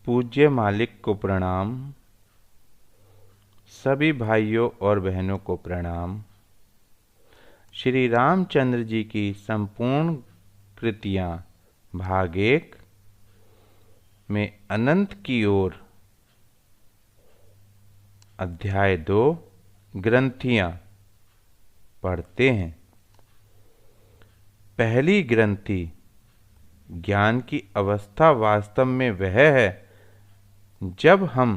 पूज्य मालिक को प्रणाम। सभी भाइयों और बहनों को प्रणाम। श्री रामचंद्र जी की संपूर्ण कृतियाँ भाग 1 में अनंत की ओर अध्याय 2 ग्रंथियाँ पढ़ते हैं। पहली ग्रंथि ज्ञान की अवस्था वास्तव में वह है जब हम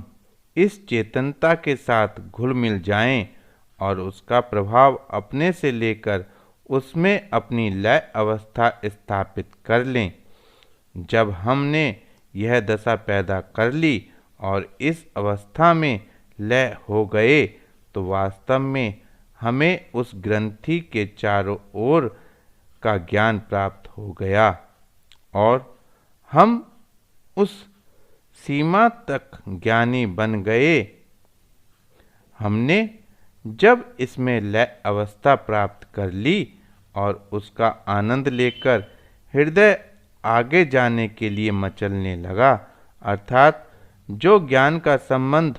इस चेतनता के साथ घुल मिल जाएं और उसका प्रभाव अपने से लेकर उसमें अपनी लय अवस्था स्थापित कर लें। जब हमने यह दशा पैदा कर ली और इस अवस्था में लय हो गए तो वास्तव में हमें उस ग्रंथि के चारों ओर का ज्ञान प्राप्त हो गया और हम उस सीमा तक ज्ञानी बन गए। हमने जब इसमें लय अवस्था प्राप्त कर ली और उसका आनंद लेकर हृदय आगे जाने के लिए मचलने लगा, अर्थात जो ज्ञान का संबंध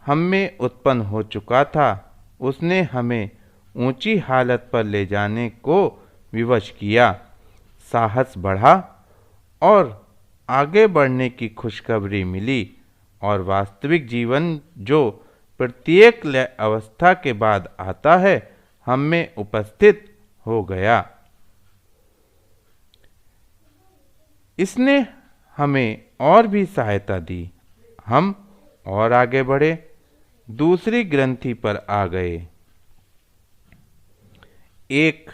हम में उत्पन्न हो चुका था उसने हमें ऊंची हालत पर ले जाने को विवश किया। साहस बढ़ा और आगे बढ़ने की खुशखबरी मिली और वास्तविक जीवन जो प्रत्येक लय अवस्था के बाद आता है हम में उपस्थित हो गया। इसने हमें और भी सहायता दी। हम और आगे बढ़े, दूसरी ग्रंथि पर आ गए। एक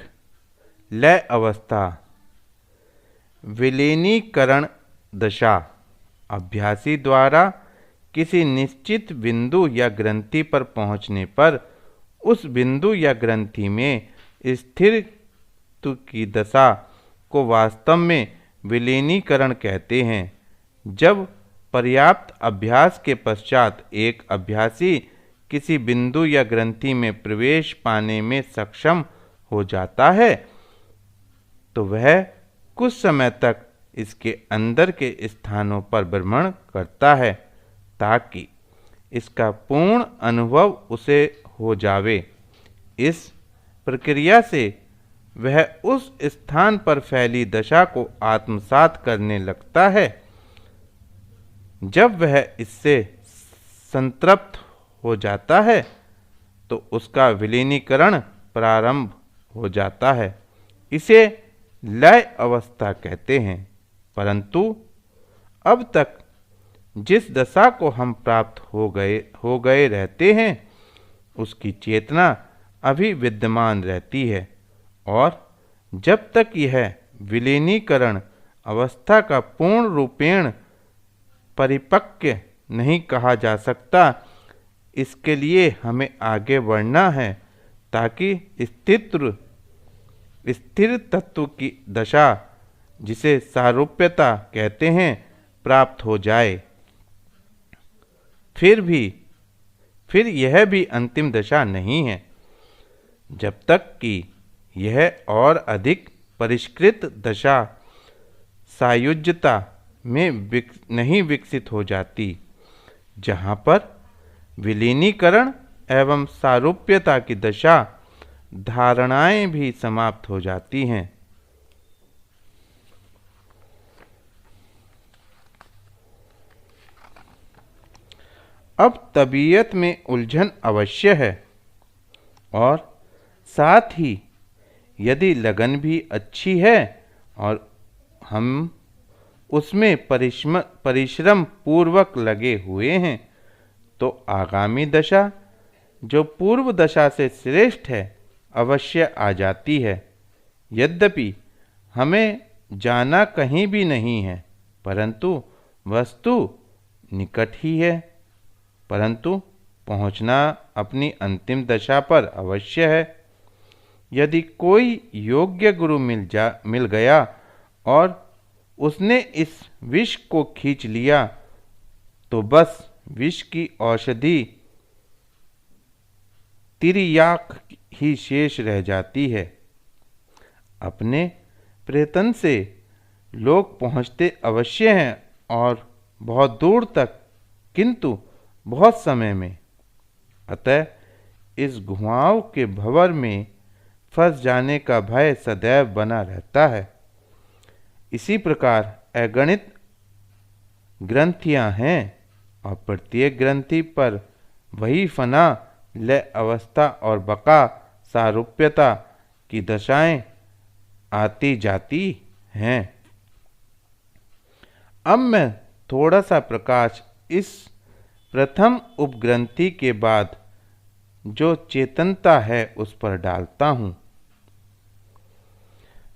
लय अवस्था विलीनीकरण दशा अभ्यासी द्वारा किसी निश्चित बिंदु या ग्रंथि पर पहुंचने पर उस बिंदु या ग्रंथि में स्थिर की दशा को वास्तव में विलीनीकरण कहते हैं। जब पर्याप्त अभ्यास के पश्चात एक अभ्यासी किसी बिंदु या ग्रंथि में प्रवेश पाने में सक्षम हो जाता है तो वह कुछ समय तक इसके अंदर के स्थानों पर भ्रमण करता है ताकि इसका पूर्ण अनुभव उसे हो जावे। इस प्रक्रिया से वह उस स्थान पर फैली दशा को आत्मसात करने लगता है। जब वह इससे संतृप्त हो जाता है तो उसका विलीनीकरण प्रारंभ हो जाता है। इसे लय अवस्था कहते हैं। परंतु अब तक जिस दशा को हम प्राप्त हो गए रहते हैं उसकी चेतना अभी विद्यमान रहती है और जब तक यह विलीनीकरण अवस्था का पूर्ण रूपेण परिपक्व नहीं कहा जा सकता, इसके लिए हमें आगे बढ़ना है ताकि स्थिर तत्व की दशा जिसे सारूप्यता कहते हैं प्राप्त हो जाए। फिर यह भी अंतिम दशा नहीं है जब तक कि यह और अधिक परिष्कृत दशा सायुज्यता में नहीं विकसित हो जाती, जहाँ पर विलीनीकरण एवं सारूप्यता की दशा धारणाएं भी समाप्त हो जाती हैं। अब तबीयत में उलझन अवश्य है और साथ ही यदि लगन भी अच्छी है और हम उसमें परिश्रम पूर्वक लगे हुए हैं तो आगामी दशा जो पूर्व दशा से श्रेष्ठ है अवश्य आ जाती है। यद्यपि हमें जाना कहीं भी नहीं है परंतु वस्तु निकट ही है, परंतु पहुंचना अपनी अंतिम दशा पर अवश्य है। यदि कोई योग्य गुरु मिल गया और उसने इस विष को खींच लिया तो बस विष की औषधि तिर्याक ही शेष रह जाती है। अपने प्रयत्न से लोग पहुँचते अवश्य हैं और बहुत दूर तक, किंतु बहुत समय में। अतः इस घुमाव के भंवर में फंस जाने का भय सदैव बना रहता है। इसी प्रकार अगणित ग्रंथियां हैं और प्रत्येक ग्रंथि पर वही फना, लय अवस्था और बका सारूप्यता की दशाएं आती जाती हैं। अब मैं थोड़ा सा प्रकाश इस प्रथम उपग्रंथि के बाद जो चेतनता है उस पर डालता हूँ।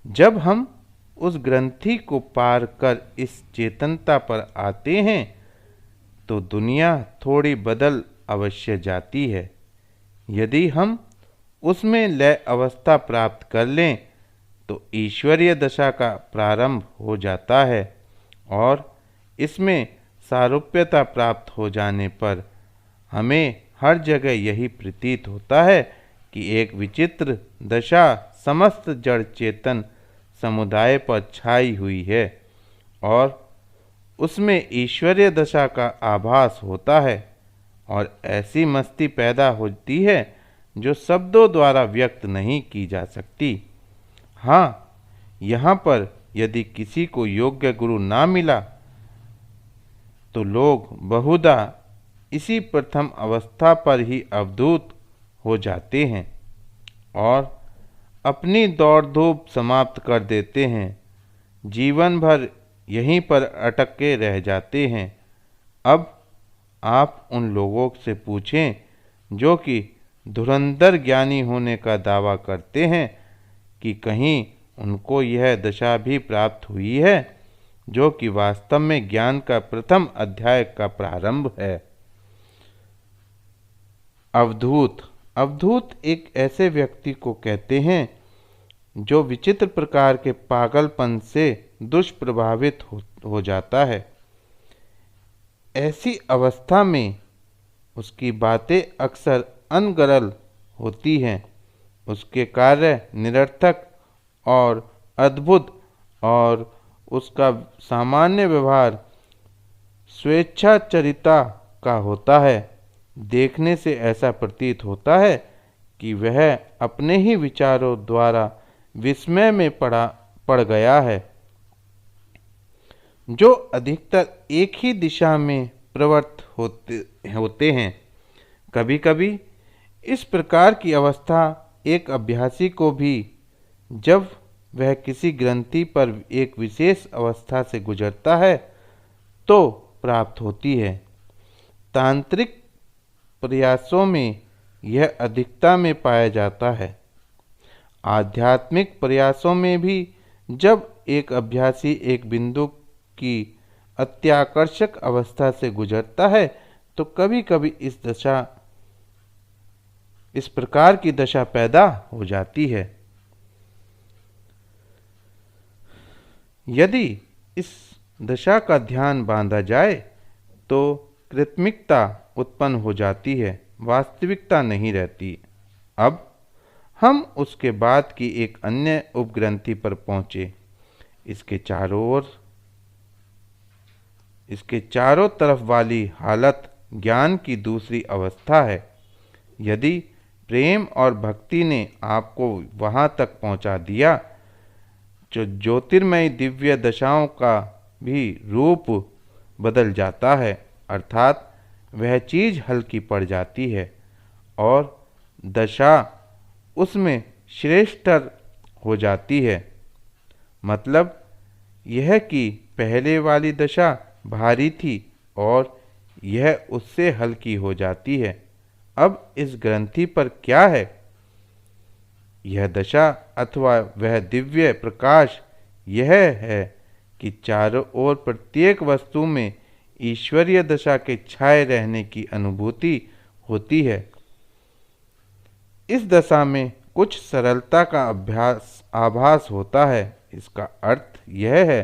जब हम उस ग्रंथि को पार कर इस चेतनता पर आते हैं तो दुनिया थोड़ी बदल अवश्य जाती है। यदि हम उसमें लय अवस्था प्राप्त कर लें तो ईश्वरीय दशा का प्रारंभ हो जाता है और इसमें सारूप्यता प्राप्त हो जाने पर हमें हर जगह यही प्रतीत होता है कि एक विचित्र दशा समस्त जड़ चेतन समुदाय पर छाई हुई है और उसमें ईश्वरीय दशा का आभास होता है और ऐसी मस्ती पैदा होती है जो शब्दों द्वारा व्यक्त नहीं की जा सकती। हाँ, यहाँ पर यदि किसी को योग्य गुरु ना मिला तो लोग बहुधा इसी प्रथम अवस्था पर ही अवधूत हो जाते हैं और अपनी दौड़ धूप समाप्त कर देते हैं। जीवन भर यहीं पर अटके रह जाते हैं। अब आप उन लोगों से पूछें जो कि धुरंधर ज्ञानी होने का दावा करते हैं कि कहीं उनको यह दशा भी प्राप्त हुई है, जो कि वास्तव में ज्ञान का प्रथम अध्याय का प्रारंभ है। अवधूत। अवधूत एक ऐसे व्यक्ति को कहते हैं जो विचित्र प्रकार के पागलपन से दुष्प्रभावित हो जाता है। ऐसी अवस्था में उसकी बातें अक्सर अनगरल होती हैं, उसके कार्य निरर्थक और अद्भुत और उसका सामान्य व्यवहार स्वेच्छाचरिता का होता है। देखने से ऐसा प्रतीत होता है कि वह अपने ही विचारों द्वारा विस्मय में पड़ गया है, जो अधिकतर एक ही दिशा में प्रवृत्त होते हैं। कभी कभी इस प्रकार की अवस्था एक अभ्यासी को भी, जब वह किसी ग्रंथि पर एक विशेष अवस्था से गुजरता है, तो प्राप्त होती है। तांत्रिक प्रयासों में यह अधिकता में पाया जाता है। आध्यात्मिक प्रयासों में भी जब एक अभ्यासी एक बिंदु की अत्याकर्षक अवस्था से गुजरता है तो कभी कभी इस प्रकार की दशा पैदा हो जाती है। यदि इस दशा का ध्यान बांधा जाए तो कृत्रिमता उत्पन्न हो जाती है, वास्तविकता नहीं रहती। अब हम उसके बाद की एक अन्य उपग्रंथि पर पहुँचे। इसके चारों तरफ वाली हालत ज्ञान की दूसरी अवस्था है। यदि प्रेम और भक्ति ने आपको वहाँ तक पहुँचा दिया, जो ज्योतिर्मय दिव्य दशाओं का भी रूप बदल जाता है, अर्थात वह चीज़ हल्की पड़ जाती है और दशा उसमें श्रेष्ठतर हो जाती है। मतलब यह कि पहले वाली दशा भारी थी और यह उससे हल्की हो जाती है। अब इस ग्रंथि पर क्या है? यह दशा अथवा वह दिव्य प्रकाश यह है कि चारों ओर प्रत्येक वस्तु में ईश्वरीय दशा के छाए रहने की अनुभूति होती है। इस दशा में कुछ सरलता का आभास होता है। इसका अर्थ यह है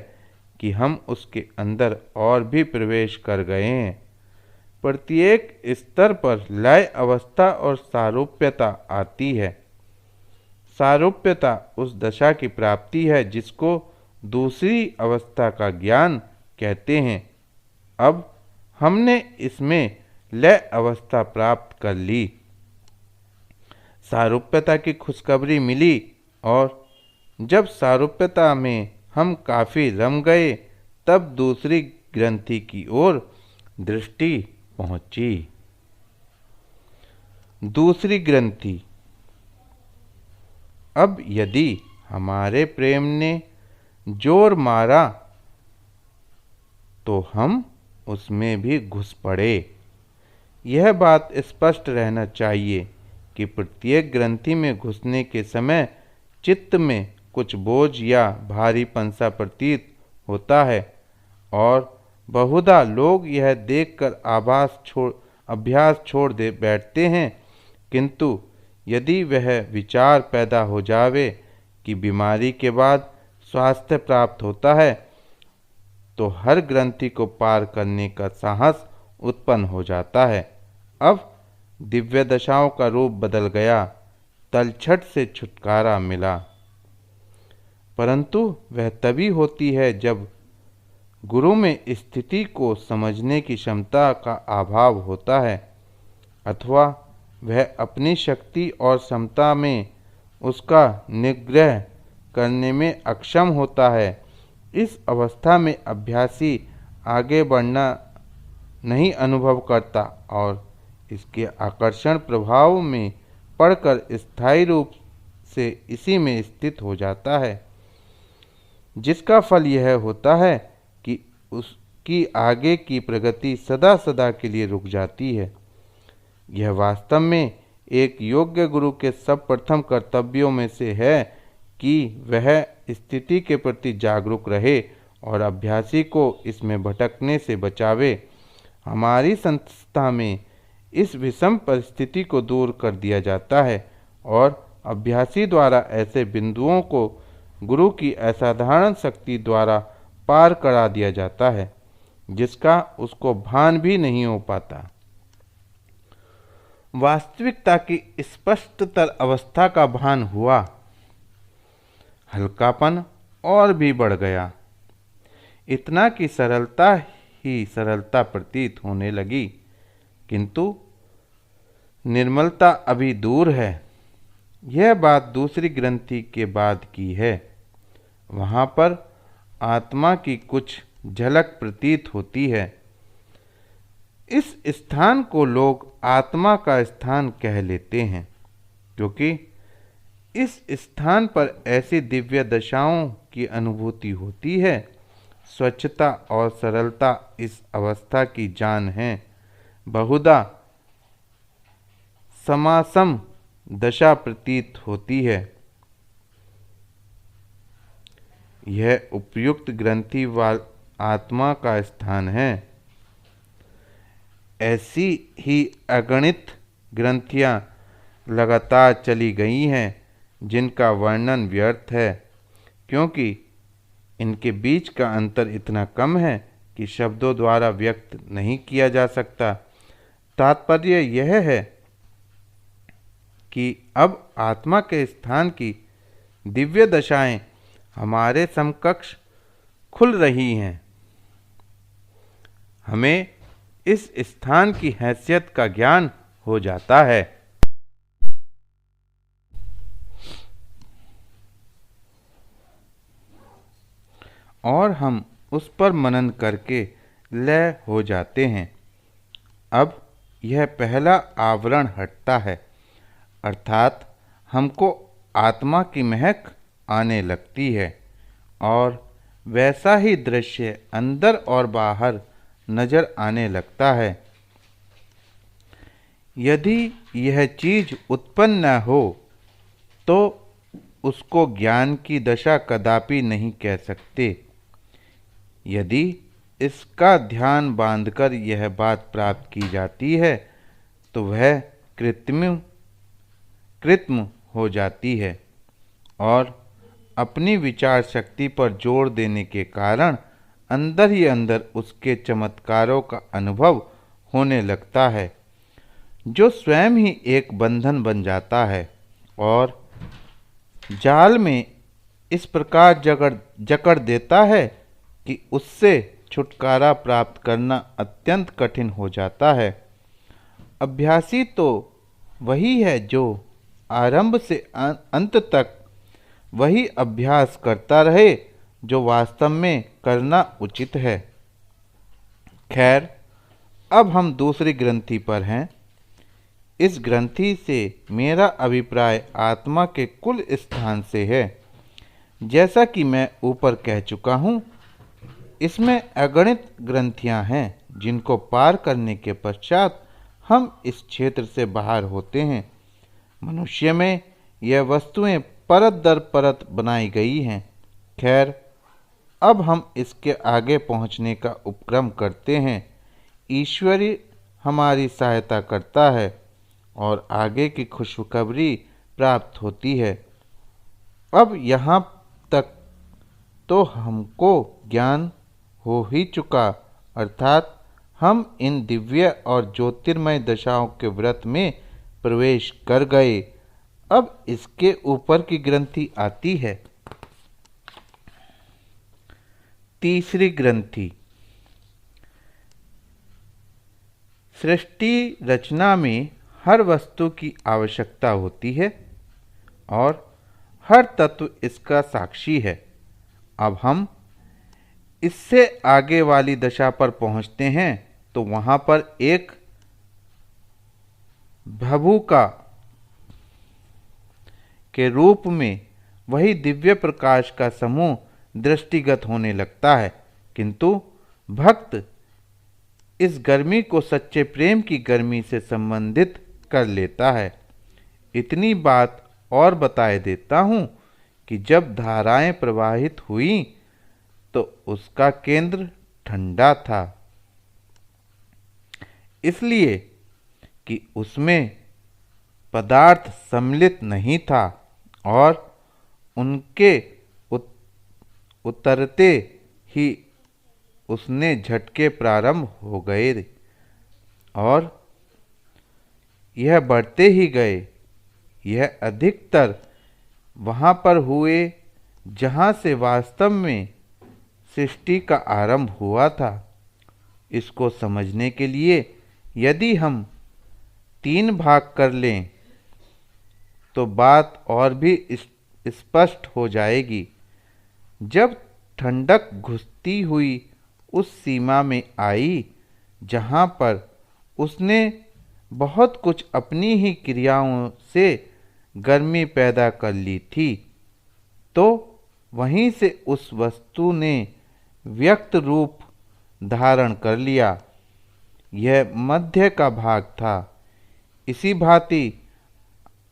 कि हम उसके अंदर और भी प्रवेश कर गए हैं। प्रत्येक स्तर पर लय अवस्था और सारूप्यता आती है। सारूप्यता उस दशा की प्राप्ति है जिसको दूसरी अवस्था का ज्ञान कहते हैं। अब हमने इसमें लय अवस्था प्राप्त कर ली, सारूप्यता की खुशखबरी मिली, और जब सारूप्यता में हम काफ़ी रम गए तब दूसरी ग्रंथि की ओर दृष्टि पहुंची। दूसरी ग्रंथि। अब यदि हमारे प्रेम ने जोर मारा तो हम उसमें भी घुस पड़े। यह बात स्पष्ट रहना चाहिए कि प्रत्येक ग्रंथि में घुसने के समय चित्त में कुछ बोझ या भारीपन सा प्रतीत होता है, और बहुधा लोग यह देखकर अभ्यास छोड़ दे बैठते हैं। किंतु यदि वह विचार पैदा हो जावे कि बीमारी के बाद स्वास्थ्य प्राप्त होता है, तो हर ग्रंथि को पार करने का साहस उत्पन्न हो जाता है। अब दिव्य दशाओं का रूप बदल गया, तलछट से छुटकारा मिला। परंतु वह तभी होती है जब गुरु में स्थिति को समझने की क्षमता का अभाव होता है, अथवा वह अपनी शक्ति और क्षमता में उसका निग्रह करने में अक्षम होता है। इस अवस्था में अभ्यासी आगे बढ़ना नहीं अनुभव करता और इसके आकर्षण प्रभाव में पड़कर स्थायी रूप से इसी में स्थित हो जाता है, जिसका फल यह होता है कि उसकी आगे की प्रगति सदा सदा के लिए रुक जाती है। यह वास्तव में एक योग्य गुरु के सब प्रथम कर्तव्यों में से है कि वह स्थिति के प्रति जागरूक रहे और अभ्यासी को इसमें भटकने से बचावे। हमारी संस्था में इस विषम परिस्थिति को दूर कर दिया जाता है और अभ्यासी द्वारा ऐसे बिंदुओं को गुरु की असाधारण शक्ति द्वारा पार करा दिया जाता है, जिसका उसको भान भी नहीं हो पाता। वास्तविकता की स्पष्टतर अवस्था का भान हुआ, हल्कापन और भी बढ़ गया, इतना कि सरलता ही सरलता प्रतीत होने लगी, किंतु निर्मलता अभी दूर है। यह बात दूसरी ग्रंथि के बाद की है। वहाँ पर आत्मा की कुछ झलक प्रतीत होती है। इस स्थान को लोग आत्मा का स्थान कह लेते हैं, क्योंकि इस स्थान पर ऐसी दिव्य दशाओं की अनुभूति होती है। स्वच्छता और सरलता इस अवस्था की जान है। बहुधा समासम दशा प्रतीत होती है। यह उपयुक्त ग्रंथि वाल आत्मा का स्थान है। ऐसी ही अगणित ग्रंथियां लगातार चली गई हैं, जिनका वर्णन व्यर्थ है, क्योंकि इनके बीच का अंतर इतना कम है कि शब्दों द्वारा व्यक्त नहीं किया जा सकता। तात्पर्य यह है कि अब आत्मा के स्थान की दिव्य दशाएं हमारे समकक्ष खुल रही हैं। हमें इस स्थान की हैसियत का ज्ञान हो जाता है। और हम उस पर मनन करके लय हो जाते हैं। अब यह पहला आवरण हटता है, अर्थात हमको आत्मा की महक आने लगती है और वैसा ही दृश्य अंदर और बाहर नजर आने लगता है। यदि यह चीज उत्पन्न न हो तो उसको ज्ञान की दशा कदापि नहीं कह सकते। यदि इसका ध्यान बांधकर यह बात प्राप्त की जाती है तो वह कृत्रिम हो जाती है और अपनी विचार शक्ति पर जोर देने के कारण अंदर ही अंदर उसके चमत्कारों का अनुभव होने लगता है, जो स्वयं ही एक बंधन बन जाता है और जाल में इस प्रकार जकड़ देता है कि उससे छुटकारा प्राप्त करना अत्यंत कठिन हो जाता है। अभ्यासी तो वही है जो आरंभ से अंत तक वही अभ्यास करता रहे जो वास्तव में करना उचित है। खैर, अब हम दूसरी ग्रंथि पर हैं। इस ग्रंथि से मेरा अभिप्राय आत्मा के कुल स्थान से है। जैसा कि मैं ऊपर कह चुका हूँ, इसमें अगणित ग्रंथियाँ हैं जिनको पार करने के पश्चात हम इस क्षेत्र से बाहर होते हैं। मनुष्य में यह वस्तुएं परत दर परत बनाई गई हैं। खैर, अब हम इसके आगे पहुंचने का उपक्रम करते हैं। ईश्वरी हमारी सहायता करता है और आगे की खुशखबरी प्राप्त होती है। अब यहाँ तक तो हमको ज्ञान हो ही चुका, अर्थात हम इन दिव्य और ज्योतिर्मय दशाओं के व्रत में प्रवेश कर गए। अब इसके ऊपर की ग्रंथि आती है। तीसरी ग्रंथि। सृष्टि रचना में हर वस्तु की आवश्यकता होती है और हर तत्व इसका साक्षी है। अब हम इससे आगे वाली दशा पर पहुंचते हैं तो वहां पर एक भभूका के रूप में वही दिव्य प्रकाश का समूह दृष्टिगत होने लगता है, किंतु भक्त इस गर्मी को सच्चे प्रेम की गर्मी से संबंधित कर लेता है। इतनी बात और बताए देता हूँ कि जब धाराएं प्रवाहित हुई तो उसका केंद्र ठंडा था, इसलिए कि उसमें पदार्थ सम्मिलित नहीं था और उनके उतरते ही उसने झटके प्रारंभ हो गए और यह बढ़ते ही गए। यह अधिकतर वहाँ पर हुए जहाँ से वास्तव में सृष्टि का आरंभ हुआ था। इसको समझने के लिए यदि हम 3 भाग कर लें तो बात और भी स्पष्ट हो जाएगी। जब ठंडक घुसती हुई उस सीमा में आई जहाँ पर उसने बहुत कुछ अपनी ही क्रियाओं से गर्मी पैदा कर ली थी, तो वहीं से उस वस्तु ने व्यक्त रूप धारण कर लिया। यह मध्य का भाग था। इसी भांति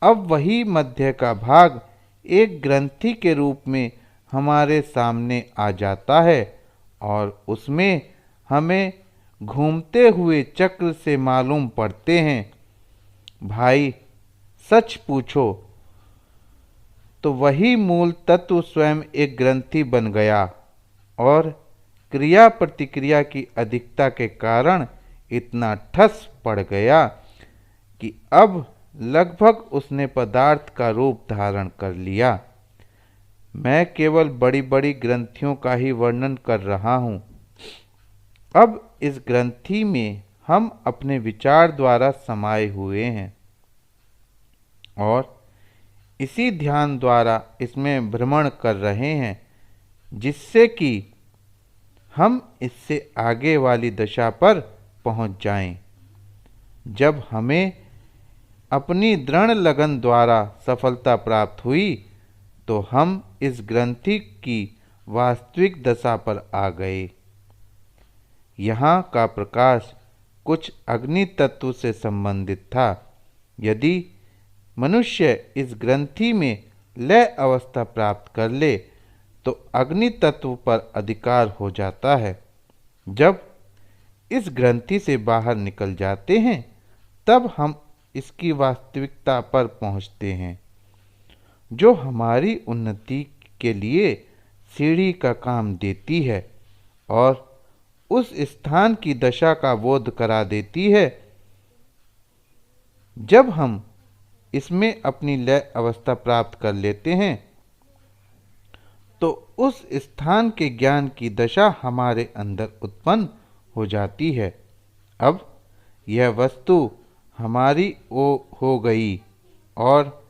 अब वही मध्य का भाग एक ग्रंथि के रूप में हमारे सामने आ जाता है और उसमें हमें घूमते हुए चक्र से मालूम पड़ते हैं। भाई, सच पूछो तो वही मूल तत्व स्वयं एक ग्रंथि बन गया और क्रिया प्रतिक्रिया की अधिकता के कारण इतना ठस पड़ गया कि अब लगभग उसने पदार्थ का रूप धारण कर लिया। मैं केवल बड़ी बड़ी ग्रंथियों का ही वर्णन कर रहा हूँ। अब इस ग्रंथि में हम अपने विचार द्वारा समाये हुए हैं और इसी ध्यान द्वारा इसमें भ्रमण कर रहे हैं, जिससे कि हम इससे आगे वाली दशा पर पहुंच जाएं। जब हमें अपनी दृढ़ लगन द्वारा सफलता प्राप्त हुई तो हम इस ग्रंथि की वास्तविक दशा पर आ गए। यहाँ का प्रकाश कुछ अग्नि तत्व से संबंधित था। यदि मनुष्य इस ग्रंथि में लय अवस्था प्राप्त कर ले तो अग्नि तत्व पर अधिकार हो जाता है। जब इस ग्रंथि से बाहर निकल जाते हैं तब हम इसकी वास्तविकता पर पहुंचते हैं, जो हमारी उन्नति के लिए सीढ़ी का काम देती है और उस स्थान की दशा का बोध करा देती है जब हम इसमें अपनी लय अवस्था प्राप्त कर लेते हैं। तो उस स्थान के ज्ञान की दशा हमारे अंदर उत्पन्न हो जाती है। अब यह वस्तु हमारी हो गई और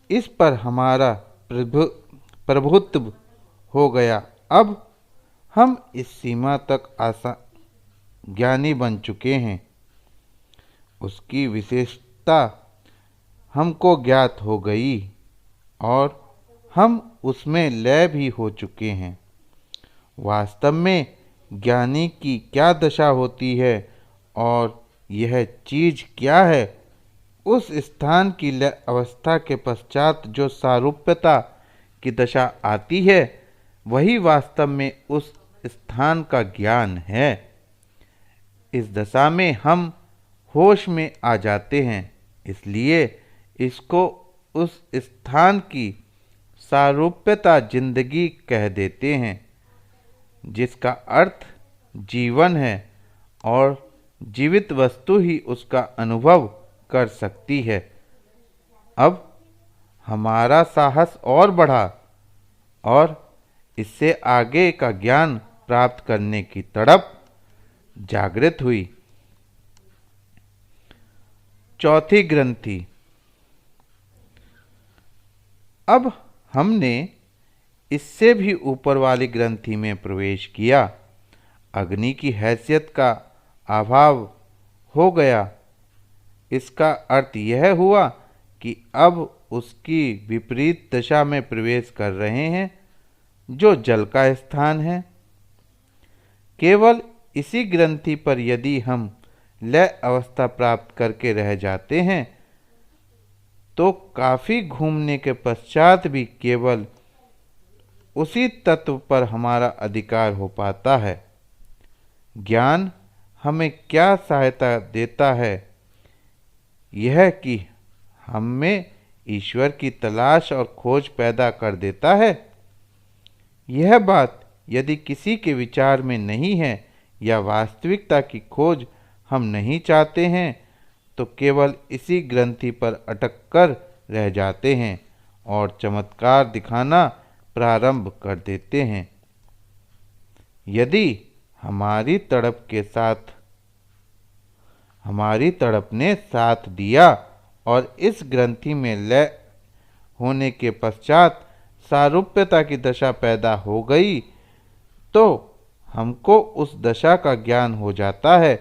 इस पर हमारा प्रभुत्व हो गया। अब हम इस सीमा तक ज्ञानी बन चुके हैं, उसकी विशेषता हमको ज्ञात हो गई और हम उसमें लय भी हो चुके हैं। वास्तव में ज्ञानी की क्या दशा होती है और यह चीज क्या है? उस स्थान की लय अवस्था के पश्चात जो सारूप्यता की दशा आती है, वही वास्तव में उस स्थान का ज्ञान है। इस दशा में हम होश में आ जाते हैं, इसलिए इसको उस स्थान की सारूप्यता जिंदगी कह देते हैं, जिसका अर्थ जीवन है और जीवित वस्तु ही उसका अनुभव कर सकती है। अब हमारा साहस और बढ़ा और इससे आगे का ज्ञान प्राप्त करने की तड़प जागृत हुई। चौथी ग्रंथि। अब हमने इससे भी ऊपर वाली ग्रंथि में प्रवेश किया। अग्नि की हैसियत का अभाव हो गया। इसका अर्थ यह हुआ कि अब उसकी विपरीत दशा में प्रवेश कर रहे हैं, जो जल का स्थान है। केवल इसी ग्रंथि पर यदि हम लय अवस्था प्राप्त करके रह जाते हैं, तो काफी घूमने के पश्चात भी केवल उसी तत्व पर हमारा अधिकार हो पाता है। ज्ञान हमें क्या सहायता देता है? यह कि हमें ईश्वर की तलाश और खोज पैदा कर देता है। यह बात यदि किसी के विचार में नहीं है या वास्तविकता की खोज हम नहीं चाहते हैं, तो केवल इसी ग्रंथि पर अटक कर रह जाते हैं और चमत्कार दिखाना प्रारंभ कर देते हैं। यदि हमारी तड़प ने साथ दिया और इस ग्रंथि में लय होने के पश्चात सारूप्यता की दशा पैदा हो गई, तो हमको उस दशा का ज्ञान हो जाता है,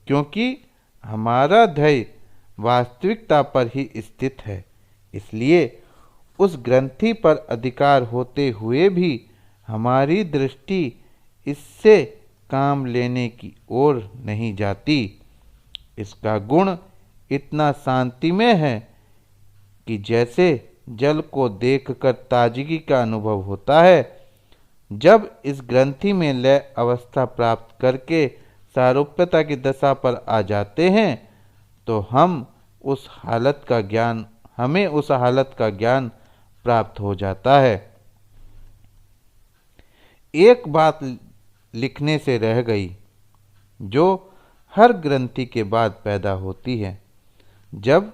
क्योंकि हमारा ध्येय वास्तविकता पर ही स्थित है। इसलिए उस ग्रंथि पर अधिकार होते हुए भी हमारी दृष्टि इससे काम लेने की ओर नहीं जाती। इसका गुण इतना शांतिमय है कि जैसे जल को देखकर ताजगी का अनुभव होता है। जब इस ग्रंथि में लय अवस्था प्राप्त करके सारूप्यता की दशा पर आ जाते हैं, तो हमें उस हालत का ज्ञान प्राप्त हो जाता है। एक बात लिखने से रह गई, जो हर ग्रंथि के बाद पैदा होती है। जब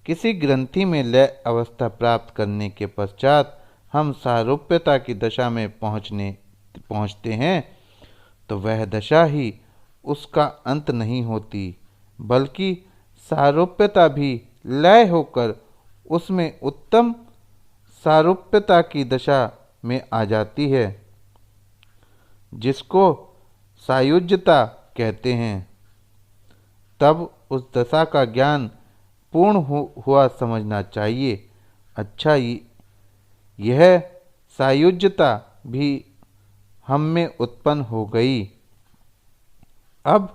किसी ग्रंथि में लय अवस्था प्राप्त करने के पश्चात हम सारूप्यता की दशा में पहुँचते हैं, तो वह दशा ही उसका अंत नहीं होती, बल्कि सारूप्यता भी लय होकर उसमें उत्तम सारूप्यता की दशा में आ जाती है, जिसको सायुज्यता कहते हैं। तब उस दशा का ज्ञान पूर्ण हुआ समझना चाहिए। अच्छा, यह सायुज्यता भी हम में उत्पन्न हो गई। अब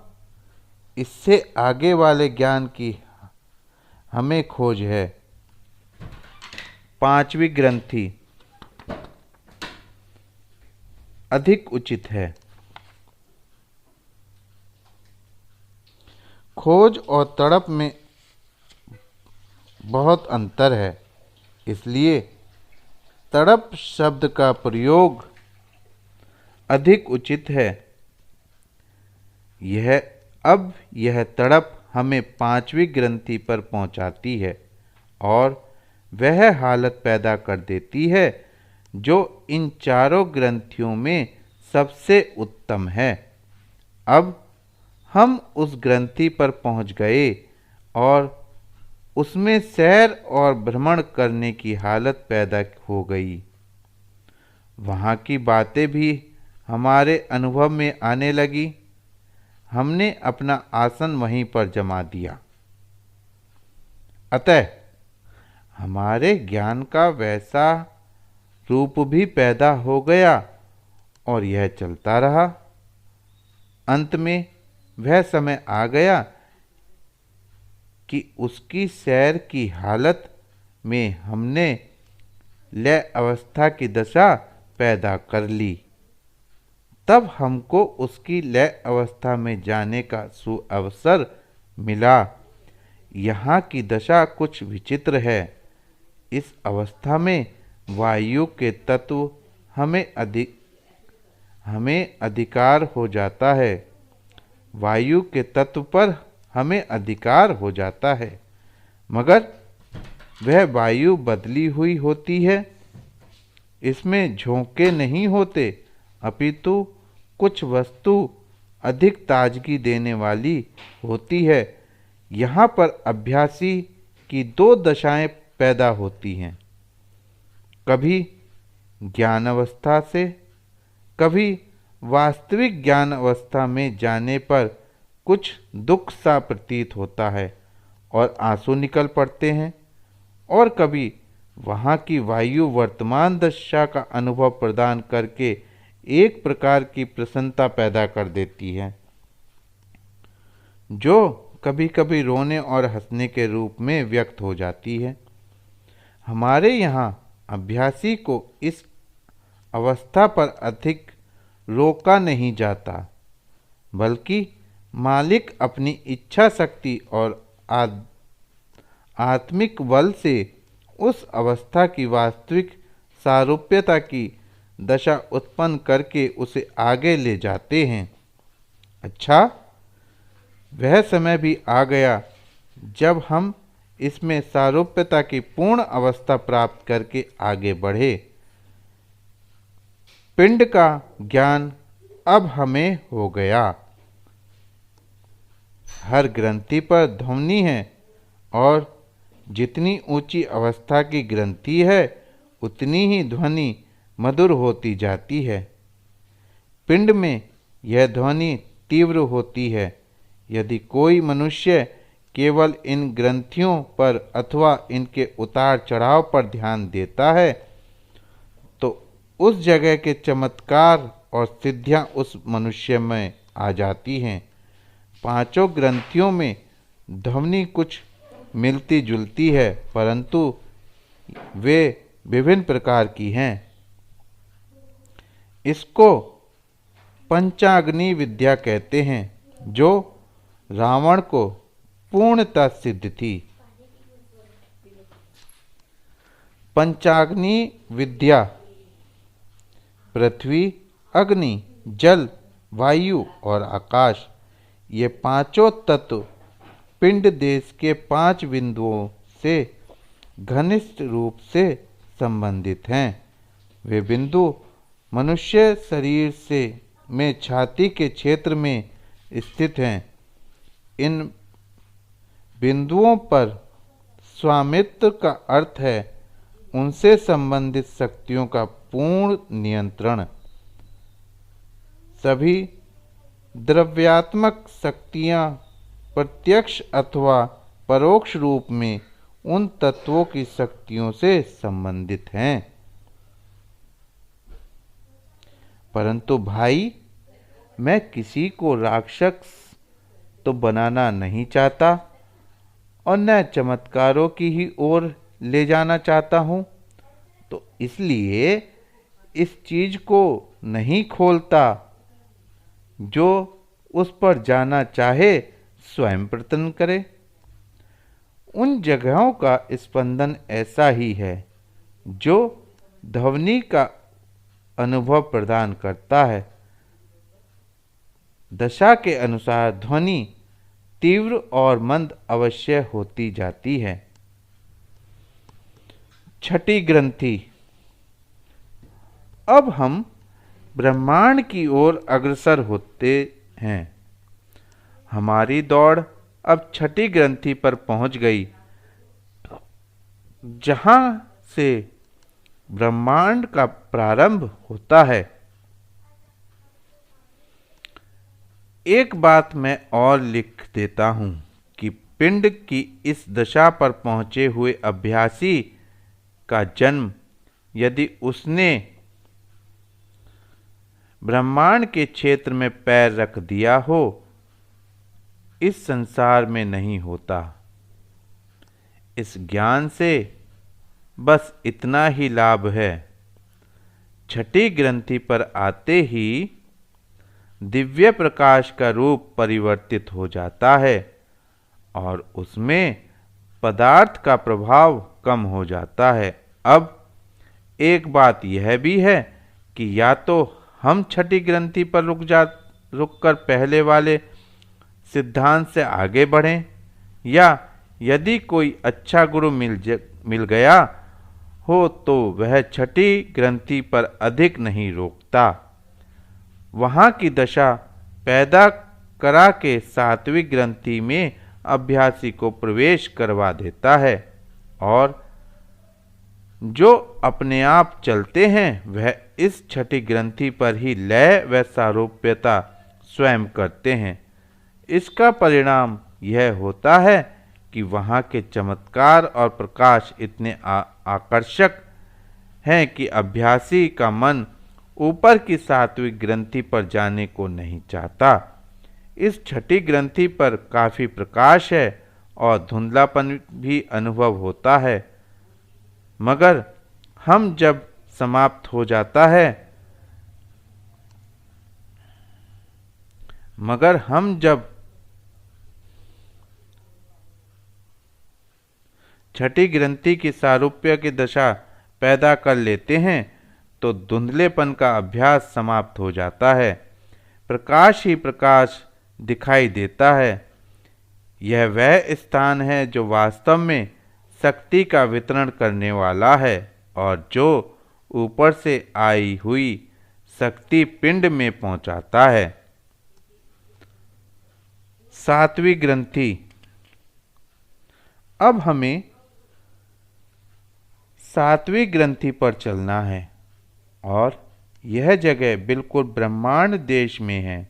इससे आगे वाले ज्ञान की हमें खोज है। पांचवी ग्रंथि अधिक उचित है। खोज और तड़प में बहुत अंतर है, इसलिए तड़प शब्द का प्रयोग अधिक उचित है। यह तड़प हमें पांचवी ग्रंथि पर पहुंचाती है और वह हालत पैदा कर देती है जो इन चारों ग्रंथियों में सबसे उत्तम है। अब हम उस ग्रंथि पर पहुंच गए और उसमें सैर और भ्रमण करने की हालत पैदा हो गई। वहाँ की बातें भी हमारे अनुभव में आने लगी। हमने अपना आसन वहीं पर जमा दिया। अतः हमारे ज्ञान का वैसा रूप भी पैदा हो गया और यह चलता रहा। अंत में वह समय आ गया कि उसकी सैर की हालत में हमने लय अवस्था की दशा पैदा कर ली। तब हमको उसकी लय अवस्था में जाने का सुअवसर मिला। यहाँ की दशा कुछ विचित्र है। इस अवस्था में वायु के तत्व हमें अधिकार हो जाता है। वायु के तत्व पर हमें अधिकार हो जाता है, मगर वह वायु बदली हुई होती है। इसमें झोंके नहीं होते, अपितु कुछ वस्तु अधिक ताजगी देने वाली होती है। यहाँ पर अभ्यासी की दो दशाएं पैदा होती हैं, कभी ज्ञान अवस्था से, कभी वास्तविक ज्ञान अवस्था में जाने पर कुछ दुख सा प्रतीत होता है और आंसू निकल पड़ते हैं, और कभी वहाँ की वायु वर्तमान दशा का अनुभव प्रदान करके एक प्रकार की प्रसन्नता पैदा कर देती है, जो कभी कभी रोने और हंसने के रूप में व्यक्त हो जाती है। हमारे यहाँ अभ्यासी को इस अवस्था पर अधिक रोका नहीं जाता, बल्कि मालिक अपनी इच्छा शक्ति और आत्मिक बल से उस अवस्था की वास्तविक सारूप्यता की दशा उत्पन्न करके उसे आगे ले जाते हैं। अच्छा, वह समय भी आ गया जब हम इसमें सारूप्यता की पूर्ण अवस्था प्राप्त करके आगे बढ़े। पिंड का ज्ञान अब हमें हो गया। हर ग्रंथि पर ध्वनि है, और जितनी ऊंची अवस्था की ग्रंथि है उतनी ही ध्वनि मधुर होती जाती है। पिंड में यह ध्वनि तीव्र होती है। यदि कोई मनुष्य केवल इन ग्रंथियों पर अथवा इनके उतार चढ़ाव पर ध्यान देता है, तो उस जगह के चमत्कार और सिद्धियां उस मनुष्य में आ जाती हैं। पांचों ग्रंथियों में ध्वनि कुछ मिलती जुलती है, परंतु वे विभिन्न प्रकार की हैं। इसको पंचाग्नि विद्या कहते हैं, जो रावण को पूर्णतः सिद्ध थी। पंचाग्नि विद्या पृथ्वी, अग्नि, जल, वायु और आकाश, ये पांचों तत्व पिंड देश के 5 बिंदुओं से घनिष्ठ रूप से संबंधित हैं। वे बिंदु मनुष्य शरीर से में छाती के क्षेत्र में स्थित हैं। इन बिंदुओं पर स्वामित्व का अर्थ है उनसे संबंधित शक्तियों का पूर्ण नियंत्रण। सभी द्रव्यात्मक शक्तियाँ प्रत्यक्ष अथवा परोक्ष रूप में उन तत्वों की शक्तियों से संबंधित हैं। परंतु भाई, मैं किसी को राक्षस तो बनाना नहीं चाहता और न चमत्कारों की ही ओर ले जाना चाहता हूँ, तो इसलिए इस चीज को नहीं खोलता। जो उस पर जाना चाहे स्वयं प्रयत्न करे। उन जगहों का स्पंदन ऐसा ही है जो ध्वनि का अनुभव प्रदान करता है। दशा के अनुसार ध्वनि तीव्र और मंद अवश्य होती जाती है। छठी ग्रंथि अब हम ब्रह्मांड की ओर अग्रसर होते हैं। हमारी दौड़ अब छठी ग्रंथि पर पहुंच गई, जहां से ब्रह्मांड का प्रारंभ होता है। एक बात मैं और लिख देता हूं कि पिंड की इस दशा पर पहुंचे हुए अभ्यासी का जन्म, यदि उसने ब्रह्मांड के क्षेत्र में पैर रख दिया हो, इस संसार में नहीं होता। इस ज्ञान से बस इतना ही लाभ है। छठी ग्रंथि पर आते ही दिव्य प्रकाश का रूप परिवर्तित हो जाता है और उसमें पदार्थ का प्रभाव कम हो जाता है। अब एक बात यह भी है कि या तो हम छठी ग्रंथि पर रुककर पहले वाले सिद्धांत से आगे बढ़ें, या यदि कोई अच्छा गुरु मिल गया हो तो वह छठी ग्रंथि पर अधिक नहीं रोकता। वहाँ की दशा पैदा करा के सात्विक ग्रंथि में अभ्यासी को प्रवेश करवा देता है, और जो अपने आप चलते हैं वह इस छठी ग्रंथि पर ही लय व सारूप्यता स्वयं करते हैं। इसका परिणाम यह होता है कि वहाँ के चमत्कार और प्रकाश इतने आकर्षक हैं कि अभ्यासी का मन ऊपर की सात्विक ग्रंथि पर जाने को नहीं चाहता। इस छठी ग्रंथि पर काफ़ी प्रकाश है और धुंधलापन भी अनुभव होता है, मगर हम जब छठी ग्रंथि की सारूप्य की दशा पैदा कर लेते हैं तो धुंधलेपन का अभ्यास समाप्त हो जाता है। प्रकाश ही प्रकाश दिखाई देता है। यह वह स्थान है जो वास्तव में शक्ति का वितरण करने वाला है और जो ऊपर से आई हुई शक्ति पिंड में पहुंचाता है। सातवीं ग्रंथि। अब हमें सातवीं ग्रंथि पर चलना है और यह जगह बिल्कुल ब्रह्मांड देश में है,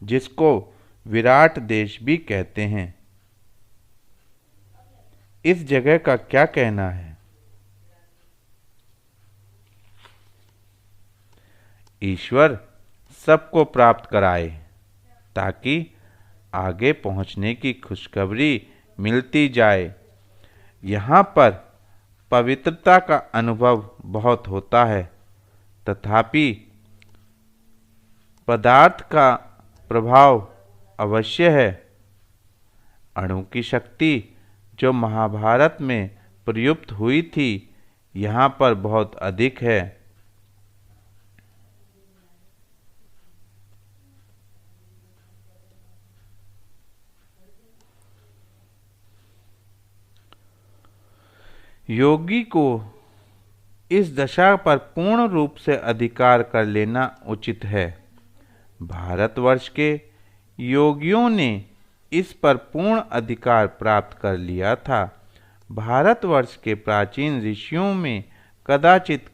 जिसको विराट देश भी कहते हैं। इस जगह का क्या कहना है? ईश्वर सबको प्राप्त कराए ताकि आगे पहुंचने की खुशखबरी मिलती जाए। यहाँ पर पवित्रता का अनुभव बहुत होता है, तथापि पदार्थ का प्रभाव अवश्य है। अणु की शक्ति जो महाभारत में प्रयुक्त हुई थी, यहाँ पर बहुत अधिक है। योगी को इस दशा पर पूर्ण रूप से अधिकार कर लेना उचित है। भारतवर्ष के योगियों ने इस पर पूर्ण अधिकार प्राप्त कर लिया था। भारतवर्ष के प्राचीन ऋषियों में कदाचित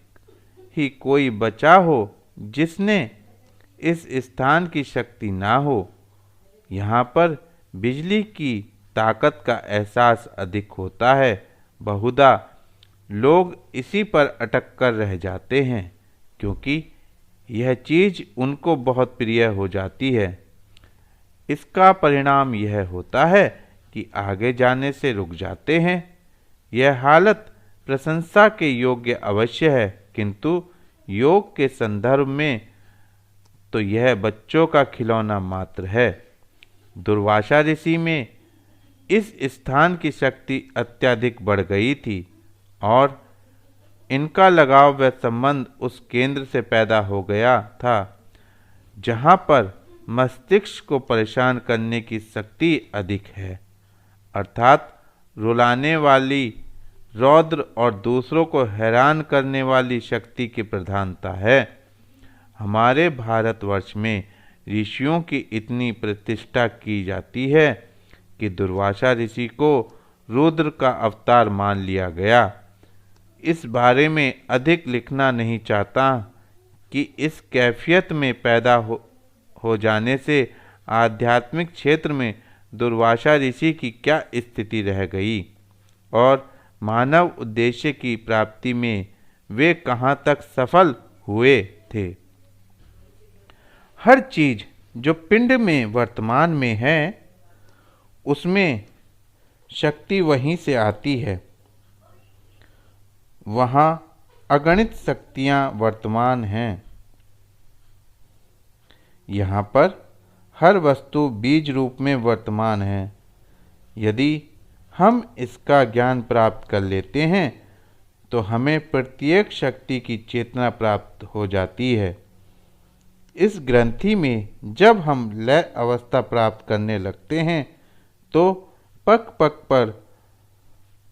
ही कोई बचा हो जिसने इस स्थान की शक्ति ना हो। यहाँ पर बिजली की ताकत का एहसास अधिक होता है। बहुधा लोग इसी पर अटक कर रह जाते हैं क्योंकि यह चीज़ उनको बहुत प्रिय हो जाती है। इसका परिणाम यह होता है कि आगे जाने से रुक जाते हैं। यह हालत प्रशंसा के योग्य अवश्य है, किंतु योग के संदर्भ में तो यह बच्चों का खिलौना मात्र है। दुर्वासा ऋषि में इस स्थान की शक्ति अत्यधिक बढ़ गई थी और इनका लगाव व संबंध उस केंद्र से पैदा हो गया था जहाँ पर मस्तिष्क को परेशान करने की शक्ति अधिक है, अर्थात रौद्र और दूसरों को हैरान करने वाली शक्ति की प्रधानता है। हमारे भारतवर्ष में ऋषियों की इतनी प्रतिष्ठा की जाती है कि दुर्वासा ऋषि को रुद्र का अवतार मान लिया गया। इस बारे में अधिक लिखना नहीं चाहता कि इस कैफियत में पैदा हो जाने से आध्यात्मिक क्षेत्र में दुर्वासा ऋषि की क्या स्थिति रह गई और मानव उद्देश्य की प्राप्ति में वे कहाँ तक सफल हुए थे। हर चीज जो पिंड में वर्तमान में है उसमें शक्ति वहीं से आती है। वहाँ अगणित शक्तियाँ वर्तमान हैं। यहाँ पर हर वस्तु बीज रूप में वर्तमान है। यदि हम इसका ज्ञान प्राप्त कर लेते हैं तो हमें प्रत्येक शक्ति की चेतना प्राप्त हो जाती है। इस ग्रंथि में जब हम लय अवस्था प्राप्त करने लगते हैं तो पग पग पर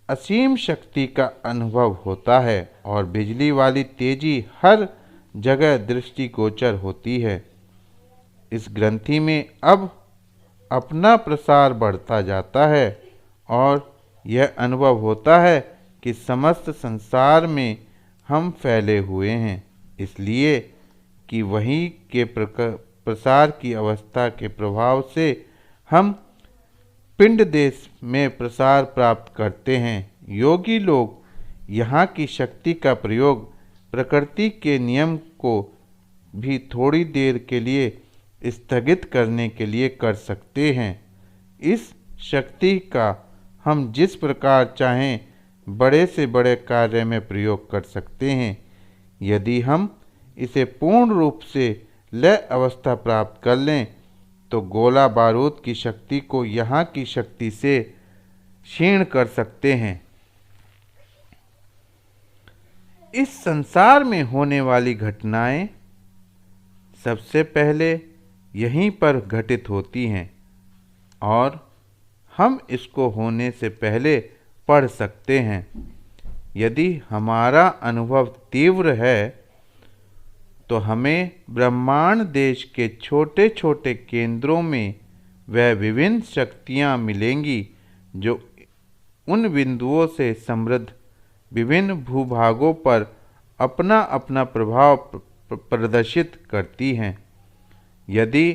असीम शक्ति का अनुभव होता है और बिजली वाली तेजी हर जगह दृष्टिगोचर होती है। इस ग्रंथि में अब अपना प्रसार बढ़ता जाता है और यह अनुभव होता है कि समस्त संसार में हम फैले हुए हैं, इसलिए कि वही के प्रसार की अवस्था के प्रभाव से हम पिंड देश में प्रसार प्राप्त करते हैं। योगी लोग यहाँ की शक्ति का प्रयोग प्रकृति के नियम को भी थोड़ी देर के लिए स्थगित करने के लिए कर सकते हैं। इस शक्ति का हम जिस प्रकार चाहें बड़े से बड़े कार्य में प्रयोग कर सकते हैं। यदि हम इसे पूर्ण रूप से लय अवस्था प्राप्त कर लें तो गोला बारूद की शक्ति को यहाँ की शक्ति से क्षीण कर सकते हैं। इस संसार में होने वाली घटनाएं सबसे पहले यहीं पर घटित होती हैं और हम इसको होने से पहले पढ़ सकते हैं। यदि हमारा अनुभव तीव्र है तो हमें ब्रह्मांड देश के छोटे छोटे केंद्रों में वह विभिन्न शक्तियाँ मिलेंगी जो उन बिंदुओं से समृद्ध विभिन्न भूभागों पर अपना अपना प्रभाव प्रदर्शित करती हैं। यदि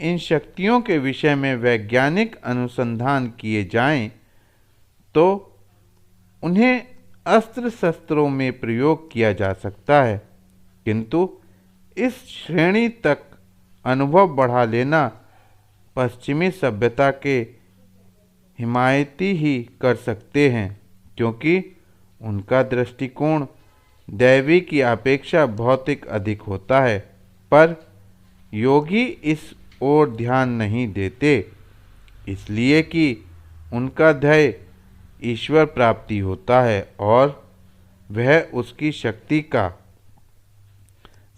इन शक्तियों के विषय में वैज्ञानिक अनुसंधान किए जाएं, तो उन्हें अस्त्र शस्त्रों में प्रयोग किया जा सकता है, किंतु इस श्रेणी तक अनुभव बढ़ा लेना पश्चिमी सभ्यता के हिमायती ही कर सकते हैं, क्योंकि उनका दृष्टिकोण दैवी की अपेक्षा भौतिक अधिक होता है। पर योगी इस ओर ध्यान नहीं देते, इसलिए कि उनका ध्येय ईश्वर प्राप्ति होता है और वह उसकी शक्ति का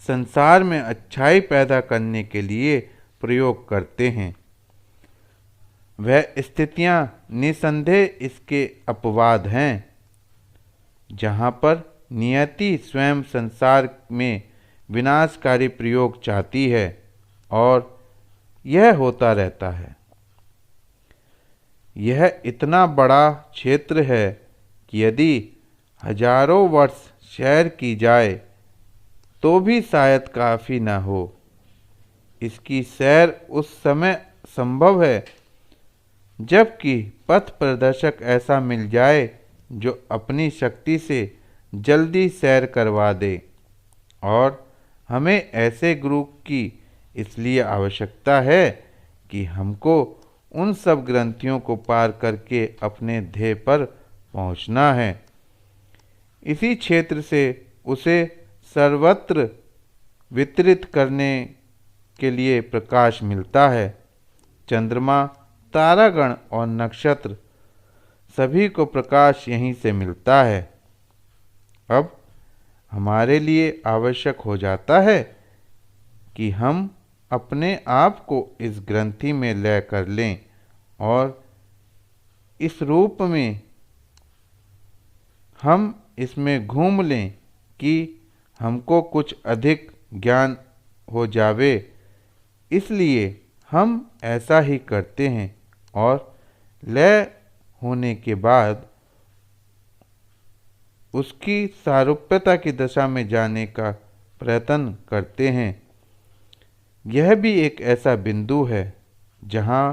संसार में अच्छाई पैदा करने के लिए प्रयोग करते हैं। वह स्थितियां निसंदेह इसके अपवाद हैं जहाँ पर नियति स्वयं संसार में विनाशकारी प्रयोग चाहती है और यह होता रहता है। यह इतना बड़ा क्षेत्र है कि यदि हजारों वर्ष सैर की जाए तो भी शायद काफ़ी न हो। इसकी सैर उस समय संभव है जबकि पथ प्रदर्शक ऐसा मिल जाए जो अपनी शक्ति से जल्दी सैर करवा दे, और हमें ऐसे गुरु की इसलिए आवश्यकता है कि हमको उन सब ग्रंथियों को पार करके अपने ध्येय पर पहुंचना है। इसी क्षेत्र से उसे सर्वत्र वितरित करने के लिए प्रकाश मिलता है। चंद्रमा, तारागण और नक्षत्र सभी को प्रकाश यहीं से मिलता है। अब हमारे लिए आवश्यक हो जाता है कि हम अपने आप को इस ग्रंथि में लय कर लें और इस रूप में हम इसमें घूम लें कि हमको कुछ अधिक ज्ञान हो जावे, इसलिए हम ऐसा ही करते हैं और लय होने के बाद उसकी सारूप्यता की दशा में जाने का प्रयत्न करते हैं। यह भी एक ऐसा बिंदु है जहाँ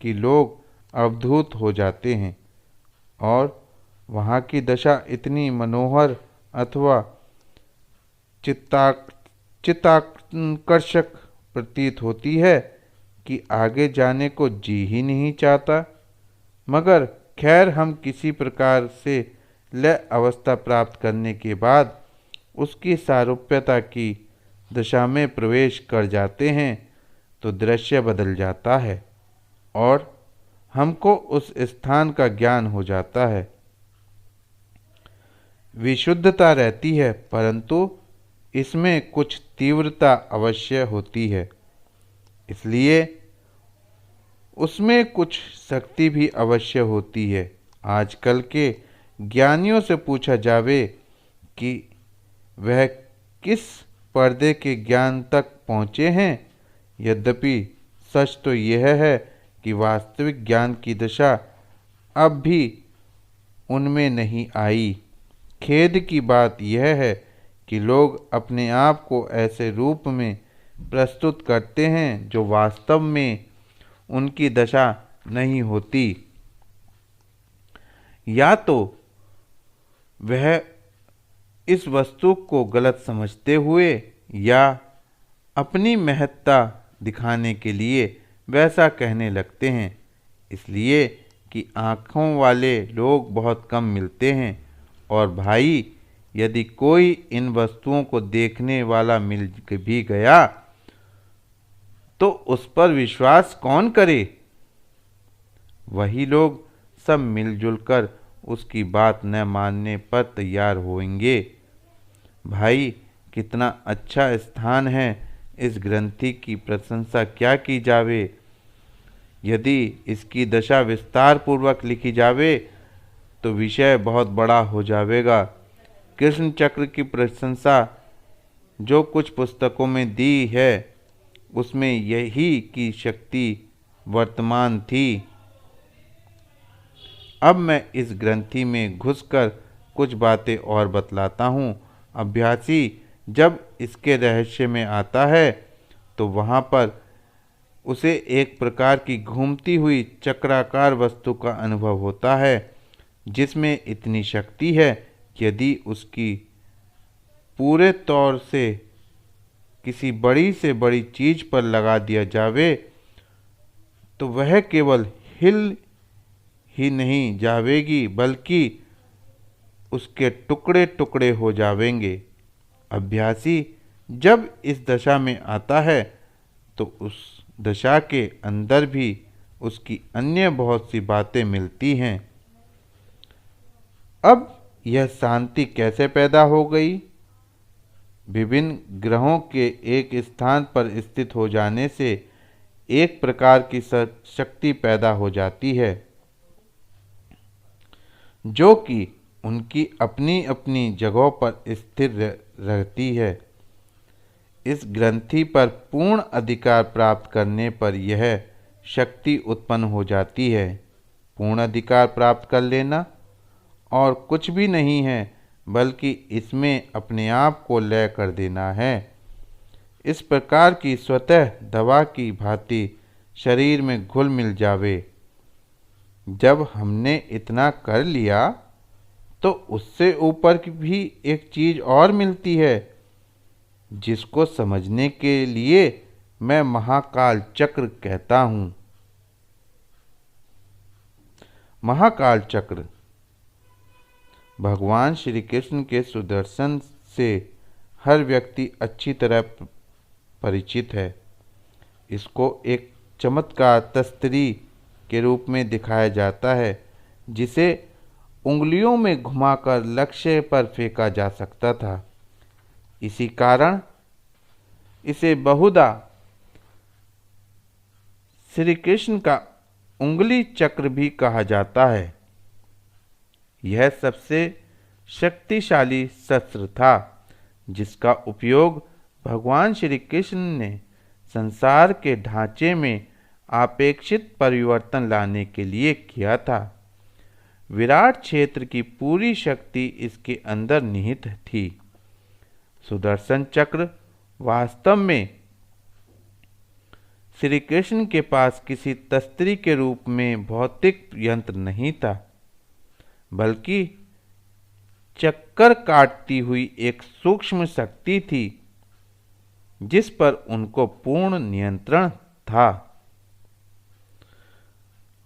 कि लोग अवधूत हो जाते हैं और वहाँ की दशा इतनी मनोहर अथवा चित्ताकर्षक प्रतीत होती है कि आगे जाने को जी ही नहीं चाहता। मगर खैर, हम किसी प्रकार से लय अवस्था प्राप्त करने के बाद उसकी सारूप्यता की दशा में प्रवेश कर जाते हैं तो दृश्य बदल जाता है और हमको उस स्थान का ज्ञान हो जाता है। विशुद्धता रहती है, परंतु इसमें कुछ तीव्रता अवश्य होती है, इसलिए उसमें कुछ शक्ति भी अवश्य होती है। आजकल के ज्ञानियों से पूछा जावे कि वह किस पर्दे के ज्ञान तक पहुँचे हैं। यद्यपि सच तो यह है कि वास्तविक ज्ञान की दशा अब भी उनमें नहीं आई। खेद की बात यह है कि लोग अपने आप को ऐसे रूप में प्रस्तुत करते हैं जो वास्तव में उनकी दशा नहीं होती। या तो वह इस वस्तु को गलत समझते हुए या अपनी महत्ता दिखाने के लिए वैसा कहने लगते हैं, इसलिए कि आँखों वाले लोग बहुत कम मिलते हैं। और भाई, यदि कोई इन वस्तुओं को देखने वाला मिल भी गया तो उस पर विश्वास कौन करे। वही लोग सब मिलजुल कर उसकी बात न मानने पर तैयार होंगे। भाई, कितना अच्छा स्थान है, इस ग्रंथि की प्रशंसा क्या की जावे। यदि इसकी दशा विस्तार पूर्वक लिखी जावे तो विषय बहुत बड़ा हो जाएगा। कृष्ण चक्र की प्रशंसा जो कुछ पुस्तकों में दी है उसमें यही की शक्ति वर्तमान थी। अब मैं इस ग्रंथि में घुसकर कुछ बातें और बतलाता हूँ। अभ्यासी जब इसके रहस्य में आता है तो वहाँ पर उसे एक प्रकार की घूमती हुई चक्राकार वस्तु का अनुभव होता है जिसमें इतनी शक्ति है कि यदि उसकी पूरे तौर से किसी बड़ी से बड़ी चीज पर लगा दिया जावे तो वह केवल हिल ही नहीं जावेगी बल्कि उसके टुकड़े टुकड़े हो जावेंगे। अभ्यासी जब इस दशा में आता है तो उस दशा के अंदर भी उसकी अन्य बहुत सी बातें मिलती हैं। अब यह शांति कैसे पैदा हो गई? विभिन्न ग्रहों के एक स्थान पर स्थित हो जाने से एक प्रकार की शक्ति पैदा हो जाती है जो कि उनकी अपनी अपनी जगहों पर स्थिर रहती है। इस ग्रंथि पर पूर्ण अधिकार प्राप्त करने पर यह शक्ति उत्पन्न हो जाती है। पूर्ण अधिकार प्राप्त कर लेना और कुछ भी नहीं है बल्कि इसमें अपने आप को लय कर देना है। इस प्रकार की स्वतः दवा की भांति शरीर में घुल मिल जावे। जब हमने इतना कर लिया तो उससे ऊपर की भी एक चीज और मिलती है जिसको समझने के लिए मैं महाकाल चक्र कहता हूँ। महाकाल चक्र भगवान श्री कृष्ण के सुदर्शन से हर व्यक्ति अच्छी तरह परिचित है। इसको एक चमत्कार तस्तरी के रूप में दिखाया जाता है जिसे उंगलियों में घुमाकर लक्ष्य पर फेंका जा सकता था। इसी कारण इसे बहुधा श्री कृष्ण का उंगली चक्र भी कहा जाता है। यह सबसे शक्तिशाली शस्त्र था जिसका उपयोग भगवान श्री कृष्ण ने संसार के ढांचे में अपेक्षित परिवर्तन लाने के लिए किया था। विराट क्षेत्र की पूरी शक्ति इसके अंदर निहित थी। सुदर्शन चक्र वास्तव में श्री कृष्ण के पास किसी तस्त्री के रूप में भौतिक यंत्र नहीं था, बल्कि चक्कर काटती हुई एक सूक्ष्म शक्ति थी जिस पर उनको पूर्ण नियंत्रण था।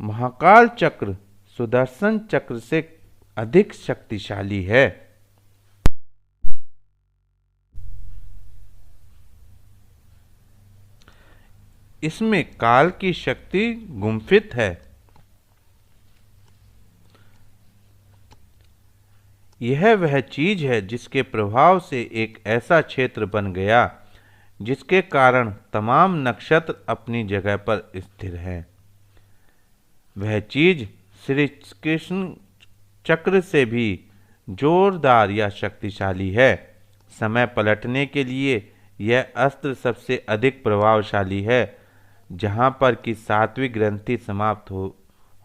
महाकाल चक्र सुदर्शन चक्र से अधिक शक्तिशाली है। इसमें काल की शक्ति गुम्फित है। यह वह चीज है जिसके प्रभाव से एक ऐसा क्षेत्र बन गया जिसके कारण तमाम नक्षत्र अपनी जगह पर स्थिर हैं। वह चीज श्री कृष्ण चक्र से भी जोरदार या शक्तिशाली है। समय पलटने के लिए यह अस्त्र सबसे अधिक प्रभावशाली है। जहाँ पर कि सात्विक ग्रंथि समाप्त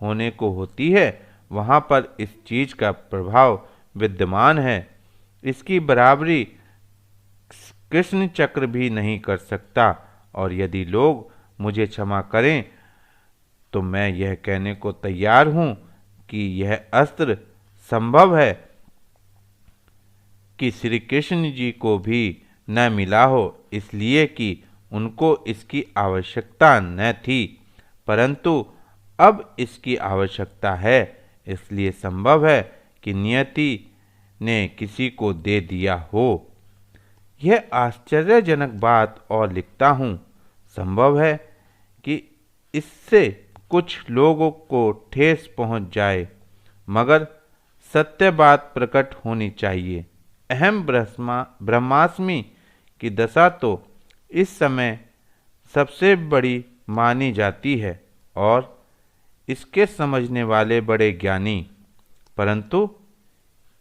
होने को होती है, वहाँ पर इस चीज का प्रभाव विद्यमान है। इसकी बराबरी कृष्ण चक्र भी नहीं कर सकता। और यदि लोग मुझे क्षमा करें तो मैं यह कहने को तैयार हूं कि यह अस्त्र संभव है कि श्री कृष्ण जी को भी न मिला हो, इसलिए कि उनको इसकी आवश्यकता न थी, परंतु अब इसकी आवश्यकता है। इसलिए संभव है कि नियति ने किसी को दे दिया हो। यह आश्चर्यजनक बात और लिखता हूँ, संभव है कि इससे कुछ लोगों को ठेस पहुँच जाए, मगर सत्य बात प्रकट होनी चाहिए। अहम ब्रह्मास्मि की दशा तो इस समय सबसे बड़ी मानी जाती है और इसके समझने वाले बड़े ज्ञानी, परंतु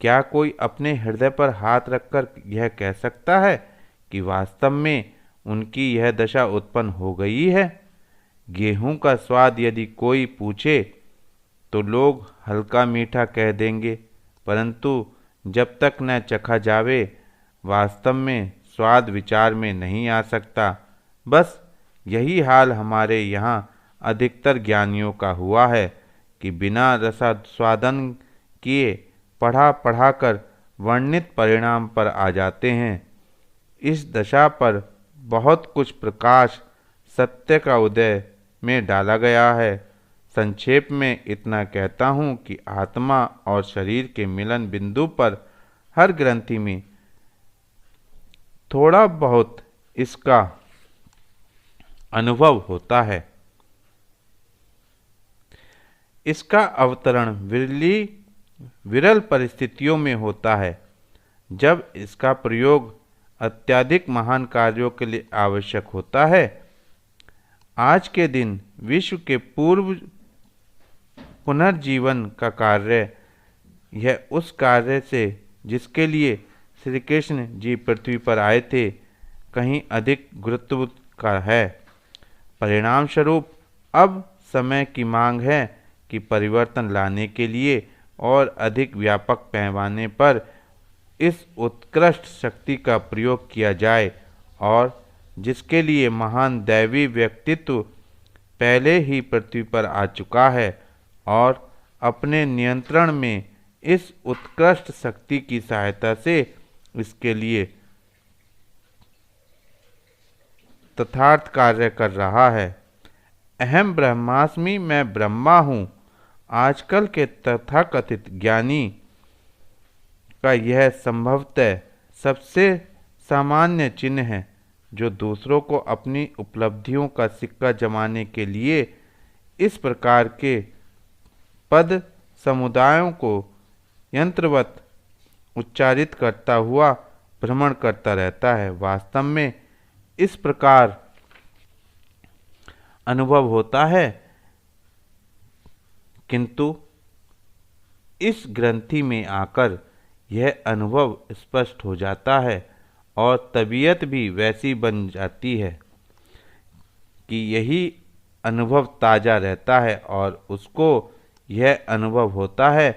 क्या कोई अपने हृदय पर हाथ रखकर यह कह सकता है कि वास्तव में उनकी यह दशा उत्पन्न हो गई है? गेहूं का स्वाद यदि कोई पूछे तो लोग हल्का मीठा कह देंगे, परंतु जब तक न चखा जावे वास्तव में स्वाद विचार में नहीं आ सकता। बस यही हाल हमारे यहाँ अधिकतर ज्ञानियों का हुआ है कि बिना रसास्वादन किए पढ़ा कर वर्णित परिणाम पर आ जाते हैं। इस दशा पर बहुत कुछ प्रकाश सत्य का उदय में डाला गया है। संक्षेप में इतना कहता हूँ कि आत्मा और शरीर के मिलन बिंदु पर हर ग्रंथि में थोड़ा बहुत इसका अनुभव होता है। इसका अवतरण विरल परिस्थितियों में होता है, जब इसका प्रयोग अत्यधिक महान कार्यों के लिए आवश्यक होता है। आज के दिन विश्व के पूर्व पुनर्जीवन का कार्य यह उस कार्य से जिसके लिए श्री कृष्ण जी पृथ्वी पर आए थे कहीं अधिक गुरुत्व का है। परिणाम स्वरूप अब समय की मांग है कि परिवर्तन लाने के लिए और अधिक व्यापक पैमाने पर इस उत्कृष्ट शक्ति का प्रयोग किया जाए, और जिसके लिए महान दैवी व्यक्तित्व पहले ही पृथ्वी पर आ चुका है और अपने नियंत्रण में इस उत्कृष्ट शक्ति की सहायता से इसके लिए तथार्थ कार्य कर रहा है। अहम ब्रह्मास्मि, मैं ब्रह्मा हूँ। आजकल के तथाकथित ज्ञानी का यह संभवतः सबसे सामान्य चिन्ह है, जो दूसरों को अपनी उपलब्धियों का सिक्का जमाने के लिए इस प्रकार के पद समुदायों को यंत्रवत उच्चारित करता हुआ भ्रमण करता रहता है। वास्तव में इस प्रकार अनुभव होता है, किंतु इस ग्रंथि में आकर यह अनुभव स्पष्ट हो जाता है और तबीयत भी वैसी बन जाती है कि यही अनुभव ताज़ा रहता है और उसको यह अनुभव होता है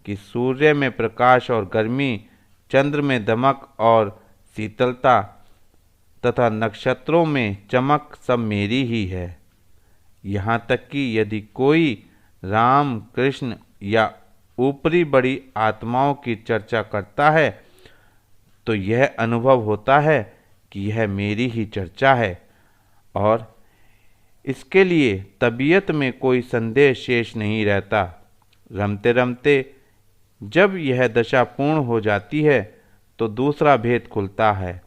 कि सूर्य में प्रकाश और गर्मी, चंद्र में दमक और शीतलता तथा नक्षत्रों में चमक सब मेरी ही है। यहाँ तक कि यदि कोई राम, कृष्ण या ऊपरी बड़ी आत्माओं की चर्चा करता है तो यह अनुभव होता है कि यह मेरी ही चर्चा है और इसके लिए तबीयत में कोई संदेह शेष नहीं रहता। रमते रमते जब यह दशा पूर्ण हो जाती है तो दूसरा भेद खुलता है,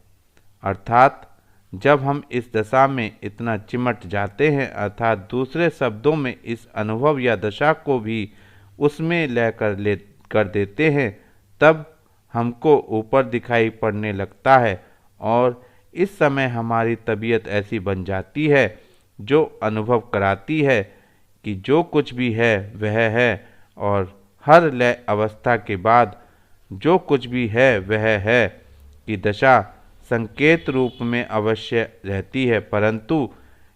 अर्थात जब हम इस दशा में इतना चिमट जाते हैं, अर्थात दूसरे शब्दों में इस अनुभव या दशा को भी उसमें कर देते हैं, तब हमको ऊपर दिखाई पड़ने लगता है और इस समय हमारी तबीयत ऐसी बन जाती है जो अनुभव कराती है कि जो कुछ भी है वह है और हर लय अवस्था के बाद जो कुछ भी है वह है कि दशा संकेत रूप में अवश्य रहती है, परंतु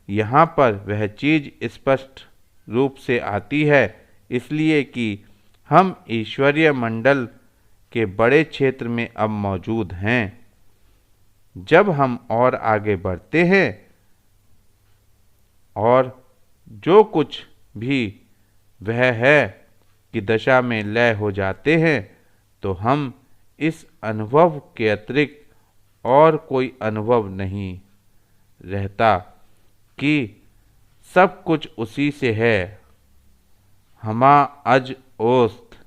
यहाँ पर वह चीज़ स्पष्ट रूप से आती है इसलिए कि हम ईश्वरीय मंडल के बड़े क्षेत्र में अब मौजूद हैं। जब हम और आगे बढ़ते हैं और जो कुछ भी वह है कि दशा में लय हो जाते हैं तो हम इस अनुभव के अतिरिक्त और कोई अनुभव नहीं रहता कि सब कुछ उसी से है। हमा अज ओस्त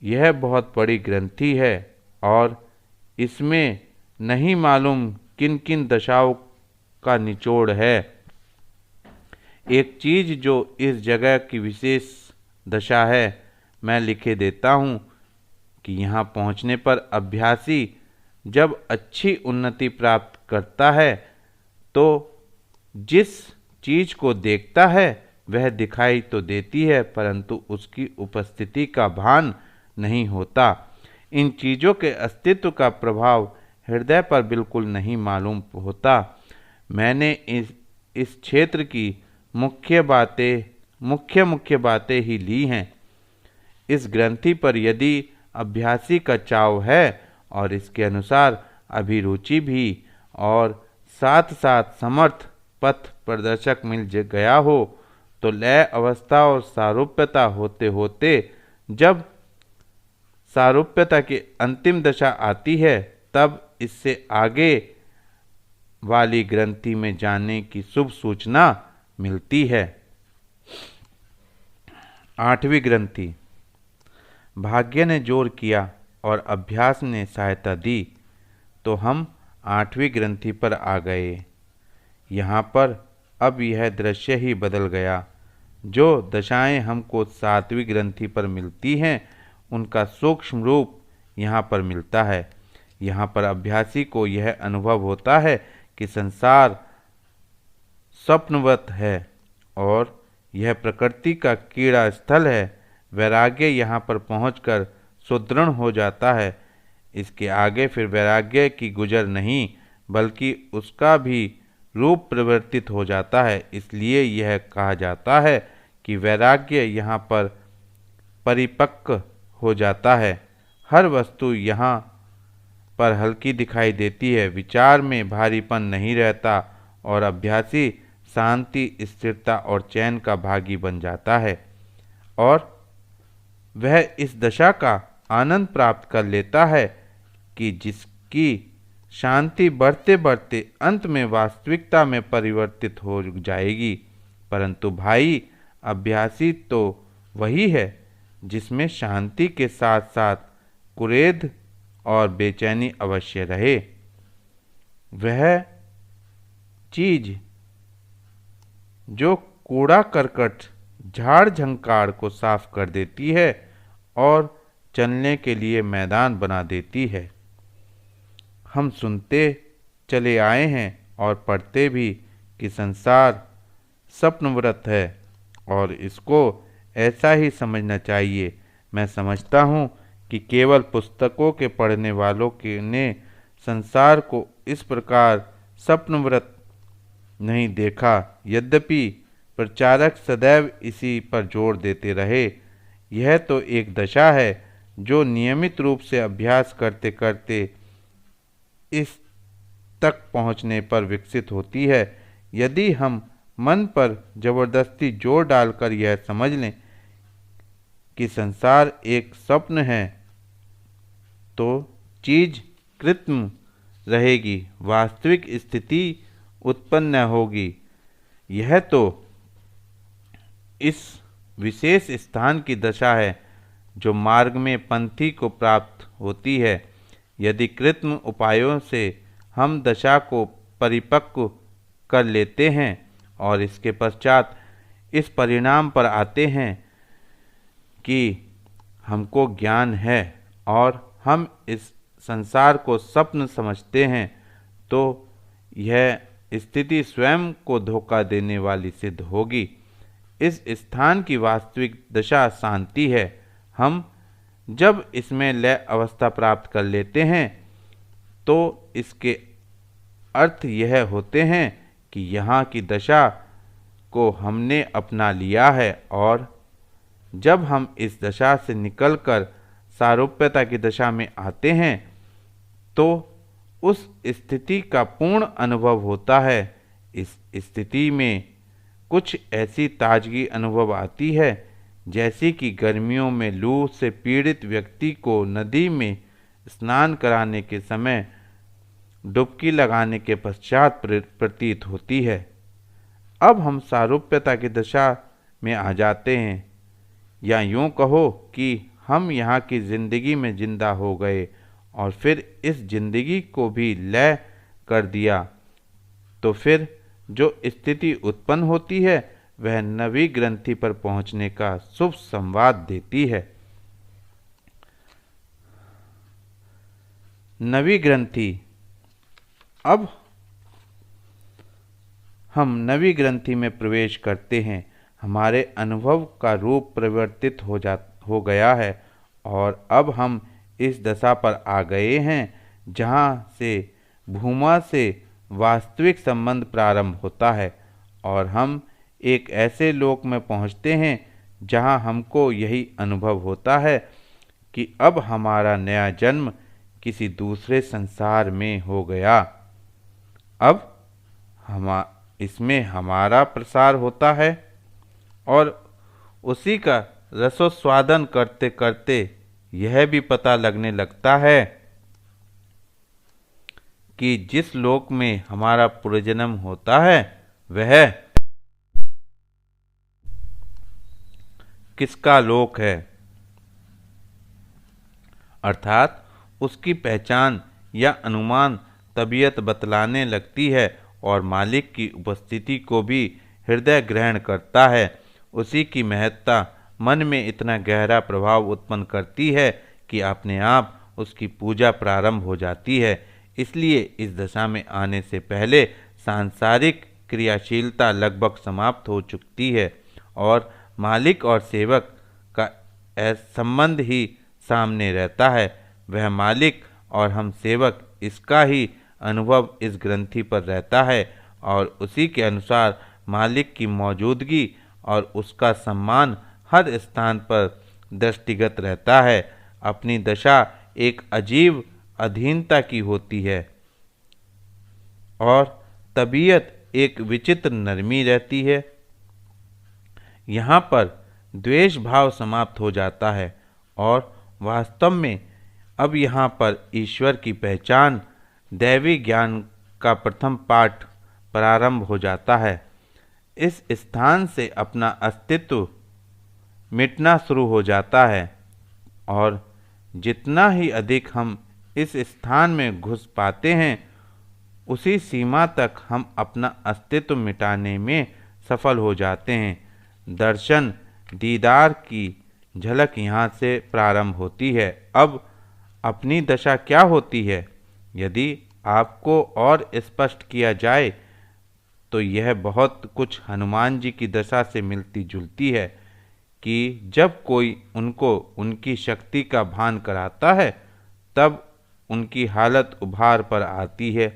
यह बहुत बड़ी ग्रंथि है और इसमें नहीं मालूम किन किन दशाओं का निचोड़ है। एक चीज़ जो इस जगह की विशेष दशा है मैं लिखे देता हूँ कि यहाँ पहुँचने पर अभ्यासी जब अच्छी उन्नति प्राप्त करता है तो जिस चीज़ को देखता है वह दिखाई तो देती है परंतु उसकी उपस्थिति का भान नहीं होता। इन चीज़ों के अस्तित्व का प्रभाव हृदय पर बिल्कुल नहीं मालूम होता। मैंने इस क्षेत्र की मुख्य बातें ही ली हैं। इस ग्रंथि पर यदि अभ्यासी का चाव है और इसके अनुसार अभिरुचि भी और साथ साथ समर्थ पथ प्रदर्शक मिल गया हो तो लय अवस्था और सारूप्यता होते होते जब सारूप्यता की अंतिम दशा आती है तब इससे आगे वाली ग्रंथि में जाने की शुभ सूचना मिलती है। 8वीं ग्रंथि। भाग्य ने जोर किया और अभ्यास ने सहायता दी तो हम 8वीं ग्रंथि पर आ गए। यहाँ पर अब यह दृश्य ही बदल गया। जो दशाएं हमको 7वीं ग्रंथि पर मिलती हैं उनका सूक्ष्म रूप यहाँ पर मिलता है। यहाँ पर अभ्यासी को यह अनुभव होता है कि संसार स्वप्नवत है और यह प्रकृति का कीड़ा स्थल है। वैराग्य यहाँ पर पहुंचकर सुदृढ़ हो जाता है। इसके आगे फिर वैराग्य की गुजर नहीं बल्कि उसका भी रूप परिवर्तित हो जाता है। इसलिए यह कहा जाता है कि वैराग्य यहाँ पर परिपक्व हो जाता है। हर वस्तु यहाँ पर हल्की दिखाई देती है, विचार में भारीपन नहीं रहता और अभ्यासी शांति, स्थिरता और चैन का भागी बन जाता है और वह इस दशा का आनंद प्राप्त कर लेता है कि जिसकी शांति बढ़ते बढ़ते अंत में वास्तविकता में परिवर्तित हो जाएगी। परंतु भाई, अभ्यासी तो वही है जिसमें शांति के साथ साथ कुरेद और बेचैनी अवश्य रहे। वह चीज जो कूड़ा करकट, झाड़ झंकार को साफ कर देती है और चलने के लिए मैदान बना देती है। हम सुनते चले आए हैं और पढ़ते भी कि संसार स्वप्नव्रत है और इसको ऐसा ही समझना चाहिए। मैं समझता हूँ कि केवल पुस्तकों के पढ़ने वालों के ने संसार को इस प्रकार स्वप्नवत नहीं देखा। यद्यपि प्रचारक सदैव इसी पर जोर देते रहे, यह तो एक दशा है जो नियमित रूप से अभ्यास करते करते इस तक पहुंचने पर विकसित होती है। यदि हम मन पर जबरदस्ती जोर डालकर यह समझ लें कि संसार एक स्वप्न है, तो चीज कृत्रिम रहेगी, वास्तविक स्थिति उत्पन्न न होगी। यह तो इस विशेष स्थान की दशा है जो मार्ग में पंथी को प्राप्त होती है। यदि कृत्रिम उपायों से हम दशा को परिपक्व कर लेते हैं और इसके पश्चात इस परिणाम पर आते हैं कि हमको ज्ञान है और हम इस संसार को स्वप्न समझते हैं, तो यह स्थिति स्वयं को धोखा देने वाली सिद्ध होगी। इस स्थान की वास्तविक दशा शांति है। हम जब इसमें लय अवस्था प्राप्त कर लेते हैं तो इसके अर्थ यह होते हैं कि यहाँ की दशा को हमने अपना लिया है, और जब हम इस दशा से निकलकर सारूप्यता की दशा में आते हैं तो उस स्थिति का पूर्ण अनुभव होता है। इस स्थिति में कुछ ऐसी ताजगी अनुभव आती है जैसी कि गर्मियों में लू से पीड़ित व्यक्ति को नदी में स्नान कराने के समय डुबकी लगाने के पश्चात प्रतीत होती है। अब हम सारूप्यता की दशा में आ जाते हैं, या यूं कहो कि हम यहाँ की जिंदगी में जिंदा हो गए और फिर इस जिंदगी को भी लय कर दिया। तो फिर जो स्थिति उत्पन्न होती है वह नवी ग्रंथि पर पहुंचने का शुभ संवाद देती है। नवी ग्रंथि। अब हम नवी ग्रंथि में प्रवेश करते हैं। हमारे अनुभव का रूप परिवर्तित हो गया है और अब हम इस दशा पर आ गए हैं जहाँ से भूमा से वास्तविक संबंध प्रारंभ होता है, और हम एक ऐसे लोक में पहुँचते हैं जहाँ हमको यही अनुभव होता है कि अब हमारा नया जन्म किसी दूसरे संसार में हो गया। अब इसमें हमारा प्रसार होता है और उसी का रसोस्वादन करते करते यह भी पता लगने लगता है कि जिस लोक में हमारा पुनर्जन्म होता है वह किसका लोक है, अर्थात उसकी पहचान या अनुमान तबीयत बतलाने लगती है और मालिक की उपस्थिति को भी हृदय ग्रहण करता है। उसी की महत्ता मन में इतना गहरा प्रभाव उत्पन्न करती है कि अपने आप उसकी पूजा प्रारंभ हो जाती है। इसलिए इस दशा में आने से पहले सांसारिक क्रियाशीलता लगभग समाप्त हो चुकती है और मालिक और सेवक का संबंध ही सामने रहता है। वह मालिक और हम सेवक, इसका ही अनुभव इस ग्रंथि पर रहता है और उसी के अनुसार मालिक की मौजूदगी और उसका सम्मान हर स्थान पर दृष्टिगत रहता है। अपनी दशा एक अजीब अधीनता की होती है और तबीयत एक विचित्र नरमी रहती है। यहाँ पर द्वेष भाव समाप्त हो जाता है और वास्तव में अब यहाँ पर ईश्वर की पहचान, दैवी ज्ञान का प्रथम पाठ प्रारंभ हो जाता है। इस स्थान से अपना अस्तित्व मिटना शुरू हो जाता है और जितना ही अधिक हम इस स्थान में घुस पाते हैं उसी सीमा तक हम अपना अस्तित्व मिटाने में सफल हो जाते हैं। दर्शन दीदार की झलक यहाँ से प्रारंभ होती है। अब अपनी दशा क्या होती है, यदि आपको और स्पष्ट किया जाए तो यह बहुत कुछ हनुमान जी की दशा से मिलती जुलती है कि जब कोई उनको उनकी शक्ति का भान कराता है तब उनकी हालत उभार पर आती है,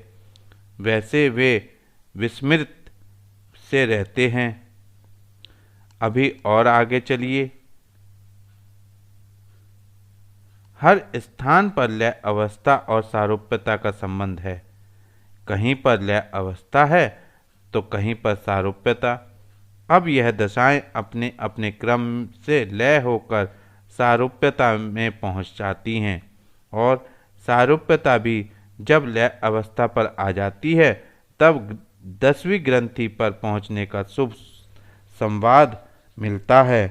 वैसे वे विस्मृत से रहते हैं। अभी और आगे चलिए। हर स्थान पर लय अवस्था और सारूप्यता का संबंध है। कहीं पर लय अवस्था है तो कहीं पर सारूप्यता। अब यह दशाएं अपने अपने क्रम से लय होकर सारूप्यता में पहुंच जाती हैं और सारूप्यता भी जब लय अवस्था पर आ जाती है तब 10वीं ग्रंथि पर पहुंचने का शुभ संवाद मिलता है।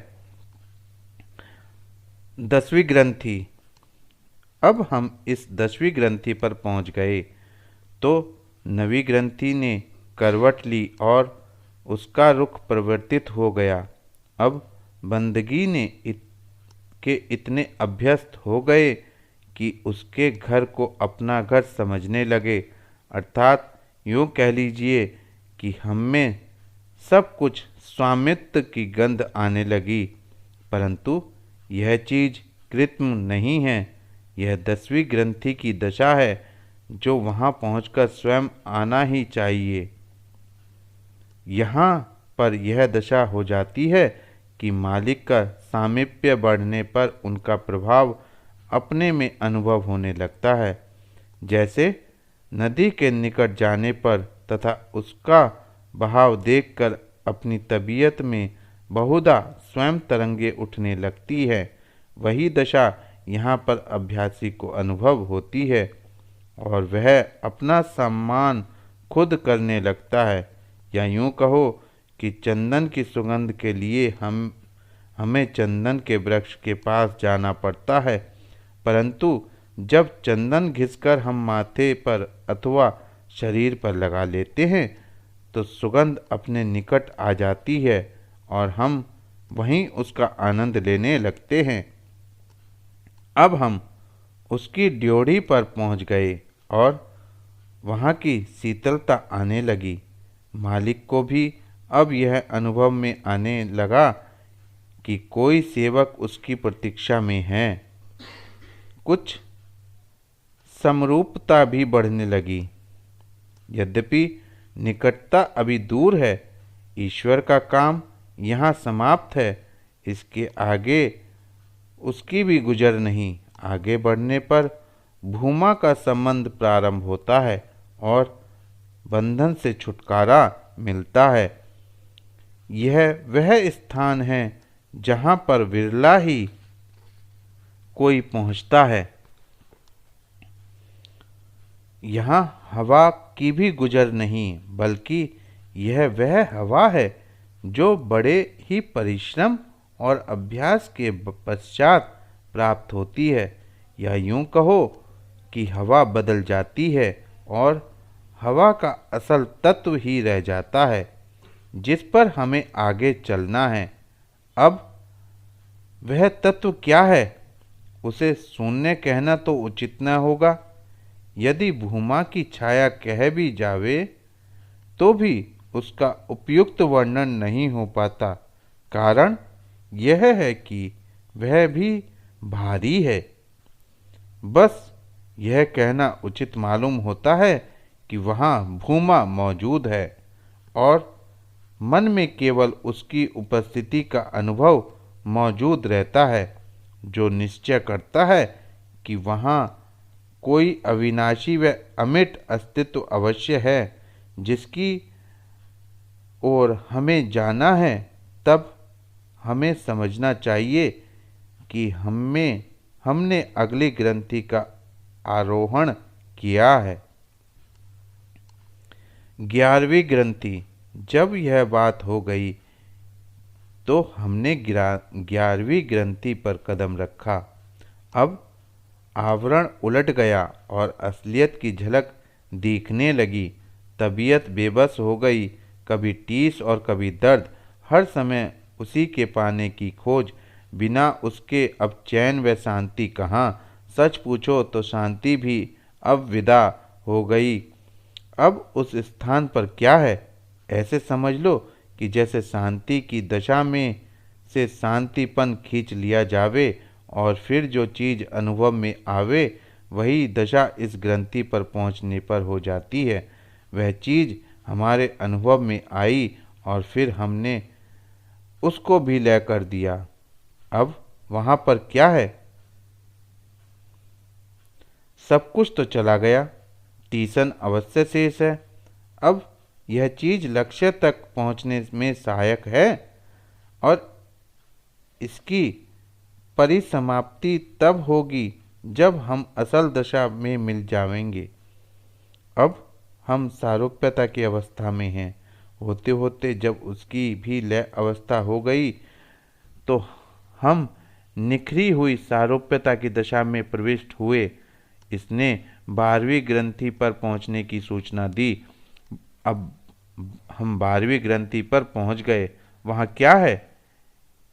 10वीं ग्रंथि। अब हम इस 10वीं ग्रंथि पर पहुंच गए तो 9वीं ग्रंथि ने करवट ली और उसका रुख परिवर्तित हो गया। अब बंदगी के इतने अभ्यस्त हो गए कि उसके घर को अपना घर समझने लगे, अर्थात यूँ कह लीजिए कि हमें सब कुछ स्वामित्व की गंध आने लगी। परंतु यह चीज़ कृत्रिम नहीं है, यह 10वीं ग्रंथि की दशा है जो वहाँ पहुंचकर स्वयं आना ही चाहिए। यहाँ पर यह दशा हो जाती है कि मालिक का सामीप्य बढ़ने पर उनका प्रभाव अपने में अनुभव होने लगता है। जैसे नदी के निकट जाने पर तथा उसका बहाव देखकर अपनी तबीयत में बहुधा स्वयं तरंगे उठने लगती है, वही दशा यहाँ पर अभ्यासी को अनुभव होती है और वह अपना सम्मान खुद करने लगता है। या यूँ कहो कि चंदन की सुगंध के लिए हमें चंदन के वृक्ष के पास जाना पड़ता है, परंतु जब चंदन घिसकर हम माथे पर अथवा शरीर पर लगा लेते हैं तो सुगंध अपने निकट आ जाती है और हम वहीं उसका आनंद लेने लगते हैं। अब हम उसकी ड्योढ़ी पर पहुंच गए और वहाँ की शीतलता आने लगी। मालिक को भी अब यह अनुभव में आने लगा कि कोई सेवक उसकी प्रतीक्षा में है। कुछ समरूपता भी बढ़ने लगी। यद्यपि निकटता अभी दूर है, ईश्वर का काम यहाँ समाप्त है, इसके आगे उसकी भी गुजर नहीं। आगे बढ़ने पर भूमा का संबंध प्रारंभ होता है और बंधन से छुटकारा मिलता है। यह वह स्थान है जहाँ पर विरला ही कोई पहुँचता है। यहाँ हवा की भी गुजर नहीं, बल्कि यह वह हवा है जो बड़े ही परिश्रम और अभ्यास के पश्चात प्राप्त होती है। या यूँ कहो कि हवा बदल जाती है और हवा का असल तत्व ही रह जाता है जिस पर हमें आगे चलना है। अब वह तत्व क्या है, उसे शून्य कहना तो उचित न होगा। यदि भूमा की छाया कह भी जावे तो भी उसका उपयुक्त वर्णन नहीं हो पाता। कारण यह है कि वह भी भारी है। बस यह कहना उचित मालूम होता है कि वहाँ भूमा मौजूद है और मन में केवल उसकी उपस्थिति का अनुभव मौजूद रहता है, जो निश्चय करता है कि वहाँ कोई अविनाशी व अमिट अस्तित्व अवश्य है जिसकी ओर हमें जाना है। तब हमें समझना चाहिए कि हमने अगली ग्रंथि का आरोहण किया है। 11वीं ग्रंथि। जब यह बात हो गई तो हमने 11वीं ग्रंथि पर कदम रखा। अब आवरण उलट गया और असलियत की झलक दिखने लगी। तबीयत बेबस हो गई, कभी टीस और कभी दर्द, हर समय उसी के पाने की खोज। बिना उसके अब चैन व शांति कहाँ। सच पूछो तो शांति भी अब विदा हो गई। अब उस स्थान पर क्या है, ऐसे समझ लो कि जैसे शांति की दशा में से शांतिपन खींच लिया जावे और फिर जो चीज़ अनुभव में आवे वही दशा इस ग्रंथि पर पहुँचने पर हो जाती है। वह चीज़ हमारे अनुभव में आई और फिर हमने उसको भी लय कर दिया। अब वहाँ पर क्या है? सब कुछ तो चला गया, टीसन अवश्य शेष है। अब यह चीज़ लक्ष्य तक पहुँचने में सहायक है और इसकी परिसमाप्ति तब होगी जब हम असल दशा में मिल जाएंगे। अब हम सारूप्यता की अवस्था में हैं। होते होते जब उसकी भी लय अवस्था हो गई तो हम निखरी हुई सारूप्यता की दशा में प्रविष्ट हुए। इसने 12वीं ग्रंथि पर पहुंचने की सूचना दी। अब हम 12वीं ग्रंथि पर पहुंच गए। वहाँ क्या है?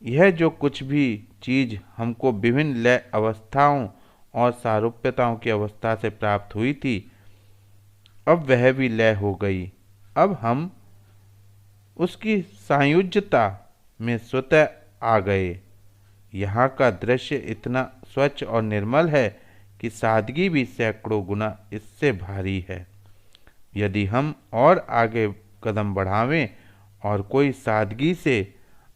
यह जो कुछ भी चीज़ हमको विभिन्न लय अवस्थाओं और सारूप्यताओं की अवस्था से प्राप्त हुई थी, अब वह भी लय हो गई। अब हम उसकी सायुज्यता में स्वतः आ गए। यहाँ का दृश्य इतना स्वच्छ और निर्मल है कि सादगी भी सैकड़ों गुना इससे भारी है। यदि हम और आगे कदम बढ़ावें और कोई सादगी से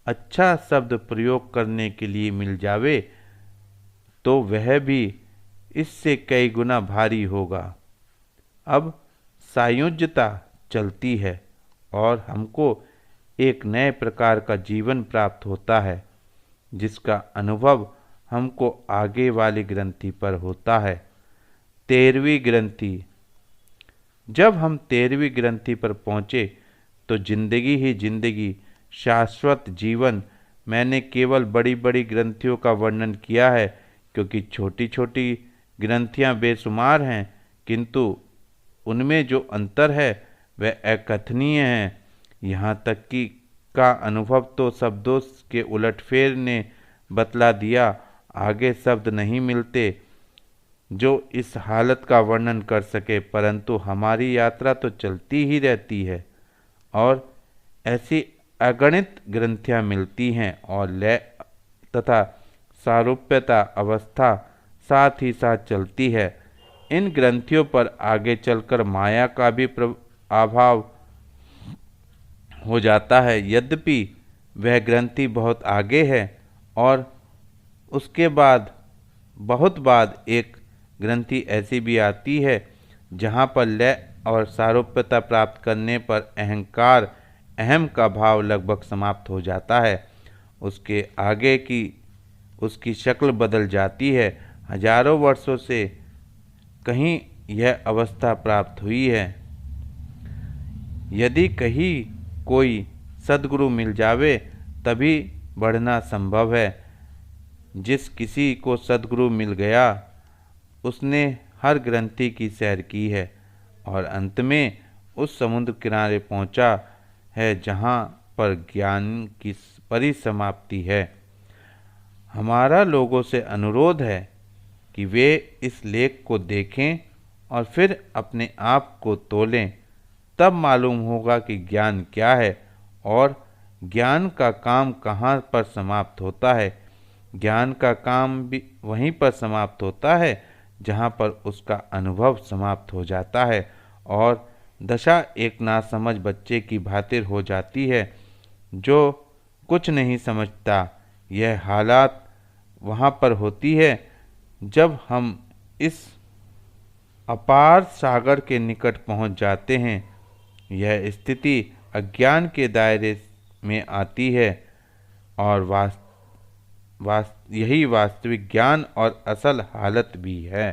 अच्छा शब्द प्रयोग करने के लिए मिल जावे तो वह भी इससे कई गुना भारी होगा। अब सायुज्यता चलती है और हमको एक नए प्रकार का जीवन प्राप्त होता है जिसका अनुभव हमको आगे वाली ग्रंथि पर होता है। 13वीं ग्रंथि। जब हम 13वीं ग्रंथि पर पहुँचे तो जिंदगी ही जिंदगी, शाश्वत जीवन। मैंने केवल बड़ी बड़ी ग्रंथियों का वर्णन किया है क्योंकि छोटी छोटी ग्रंथियां बेशुमार हैं, किंतु उनमें जो अंतर है वह अकथनीय है। यहाँ तक कि का अनुभव तो शब्दों के उलटफेर ने बतला दिया। आगे शब्द नहीं मिलते जो इस हालत का वर्णन कर सके, परंतु हमारी यात्रा तो चलती ही रहती है और ऐसी अगणित ग्रंथियाँ मिलती हैं और लय तथा सारूप्यता अवस्था साथ ही साथ चलती है। इन ग्रंथियों पर आगे चलकर माया का भी अभाव हो जाता है। यद्यपि वह ग्रंथि बहुत आगे है और उसके बाद बहुत बाद एक ग्रंथि ऐसी भी आती है जहाँ पर लय और सारूप्यता प्राप्त करने पर अहंकार, अहम का भाव लगभग समाप्त हो जाता है। उसके आगे की उसकी शक्ल बदल जाती है। हजारों वर्षों से कहीं यह अवस्था प्राप्त हुई है। यदि कहीं कोई सद्गुरु मिल जावे तभी बढ़ना संभव है। जिस किसी को सद्गुरु मिल गया उसने हर ग्रंथि की सैर की है और अंत में उस समुद्र किनारे पहुंचा है जहां पर ज्ञान की परिसमाप्ति है। हमारा लोगों से अनुरोध है कि वे इस लेख को देखें और फिर अपने आप को तोलें। तब मालूम होगा कि ज्ञान क्या है और ज्ञान का काम कहाँ पर समाप्त होता है। ज्ञान का काम भी वहीं पर समाप्त होता है जहाँ पर उसका अनुभव समाप्त हो जाता है और दशा एक नासमझ बच्चे की भांति हो जाती है जो कुछ नहीं समझता। यह हालात वहाँ पर होती है जब हम इस अपार सागर के निकट पहुँच जाते हैं। यह स्थिति अज्ञान के दायरे में आती है और यही वास्तविक ज्ञान और असल हालत भी है।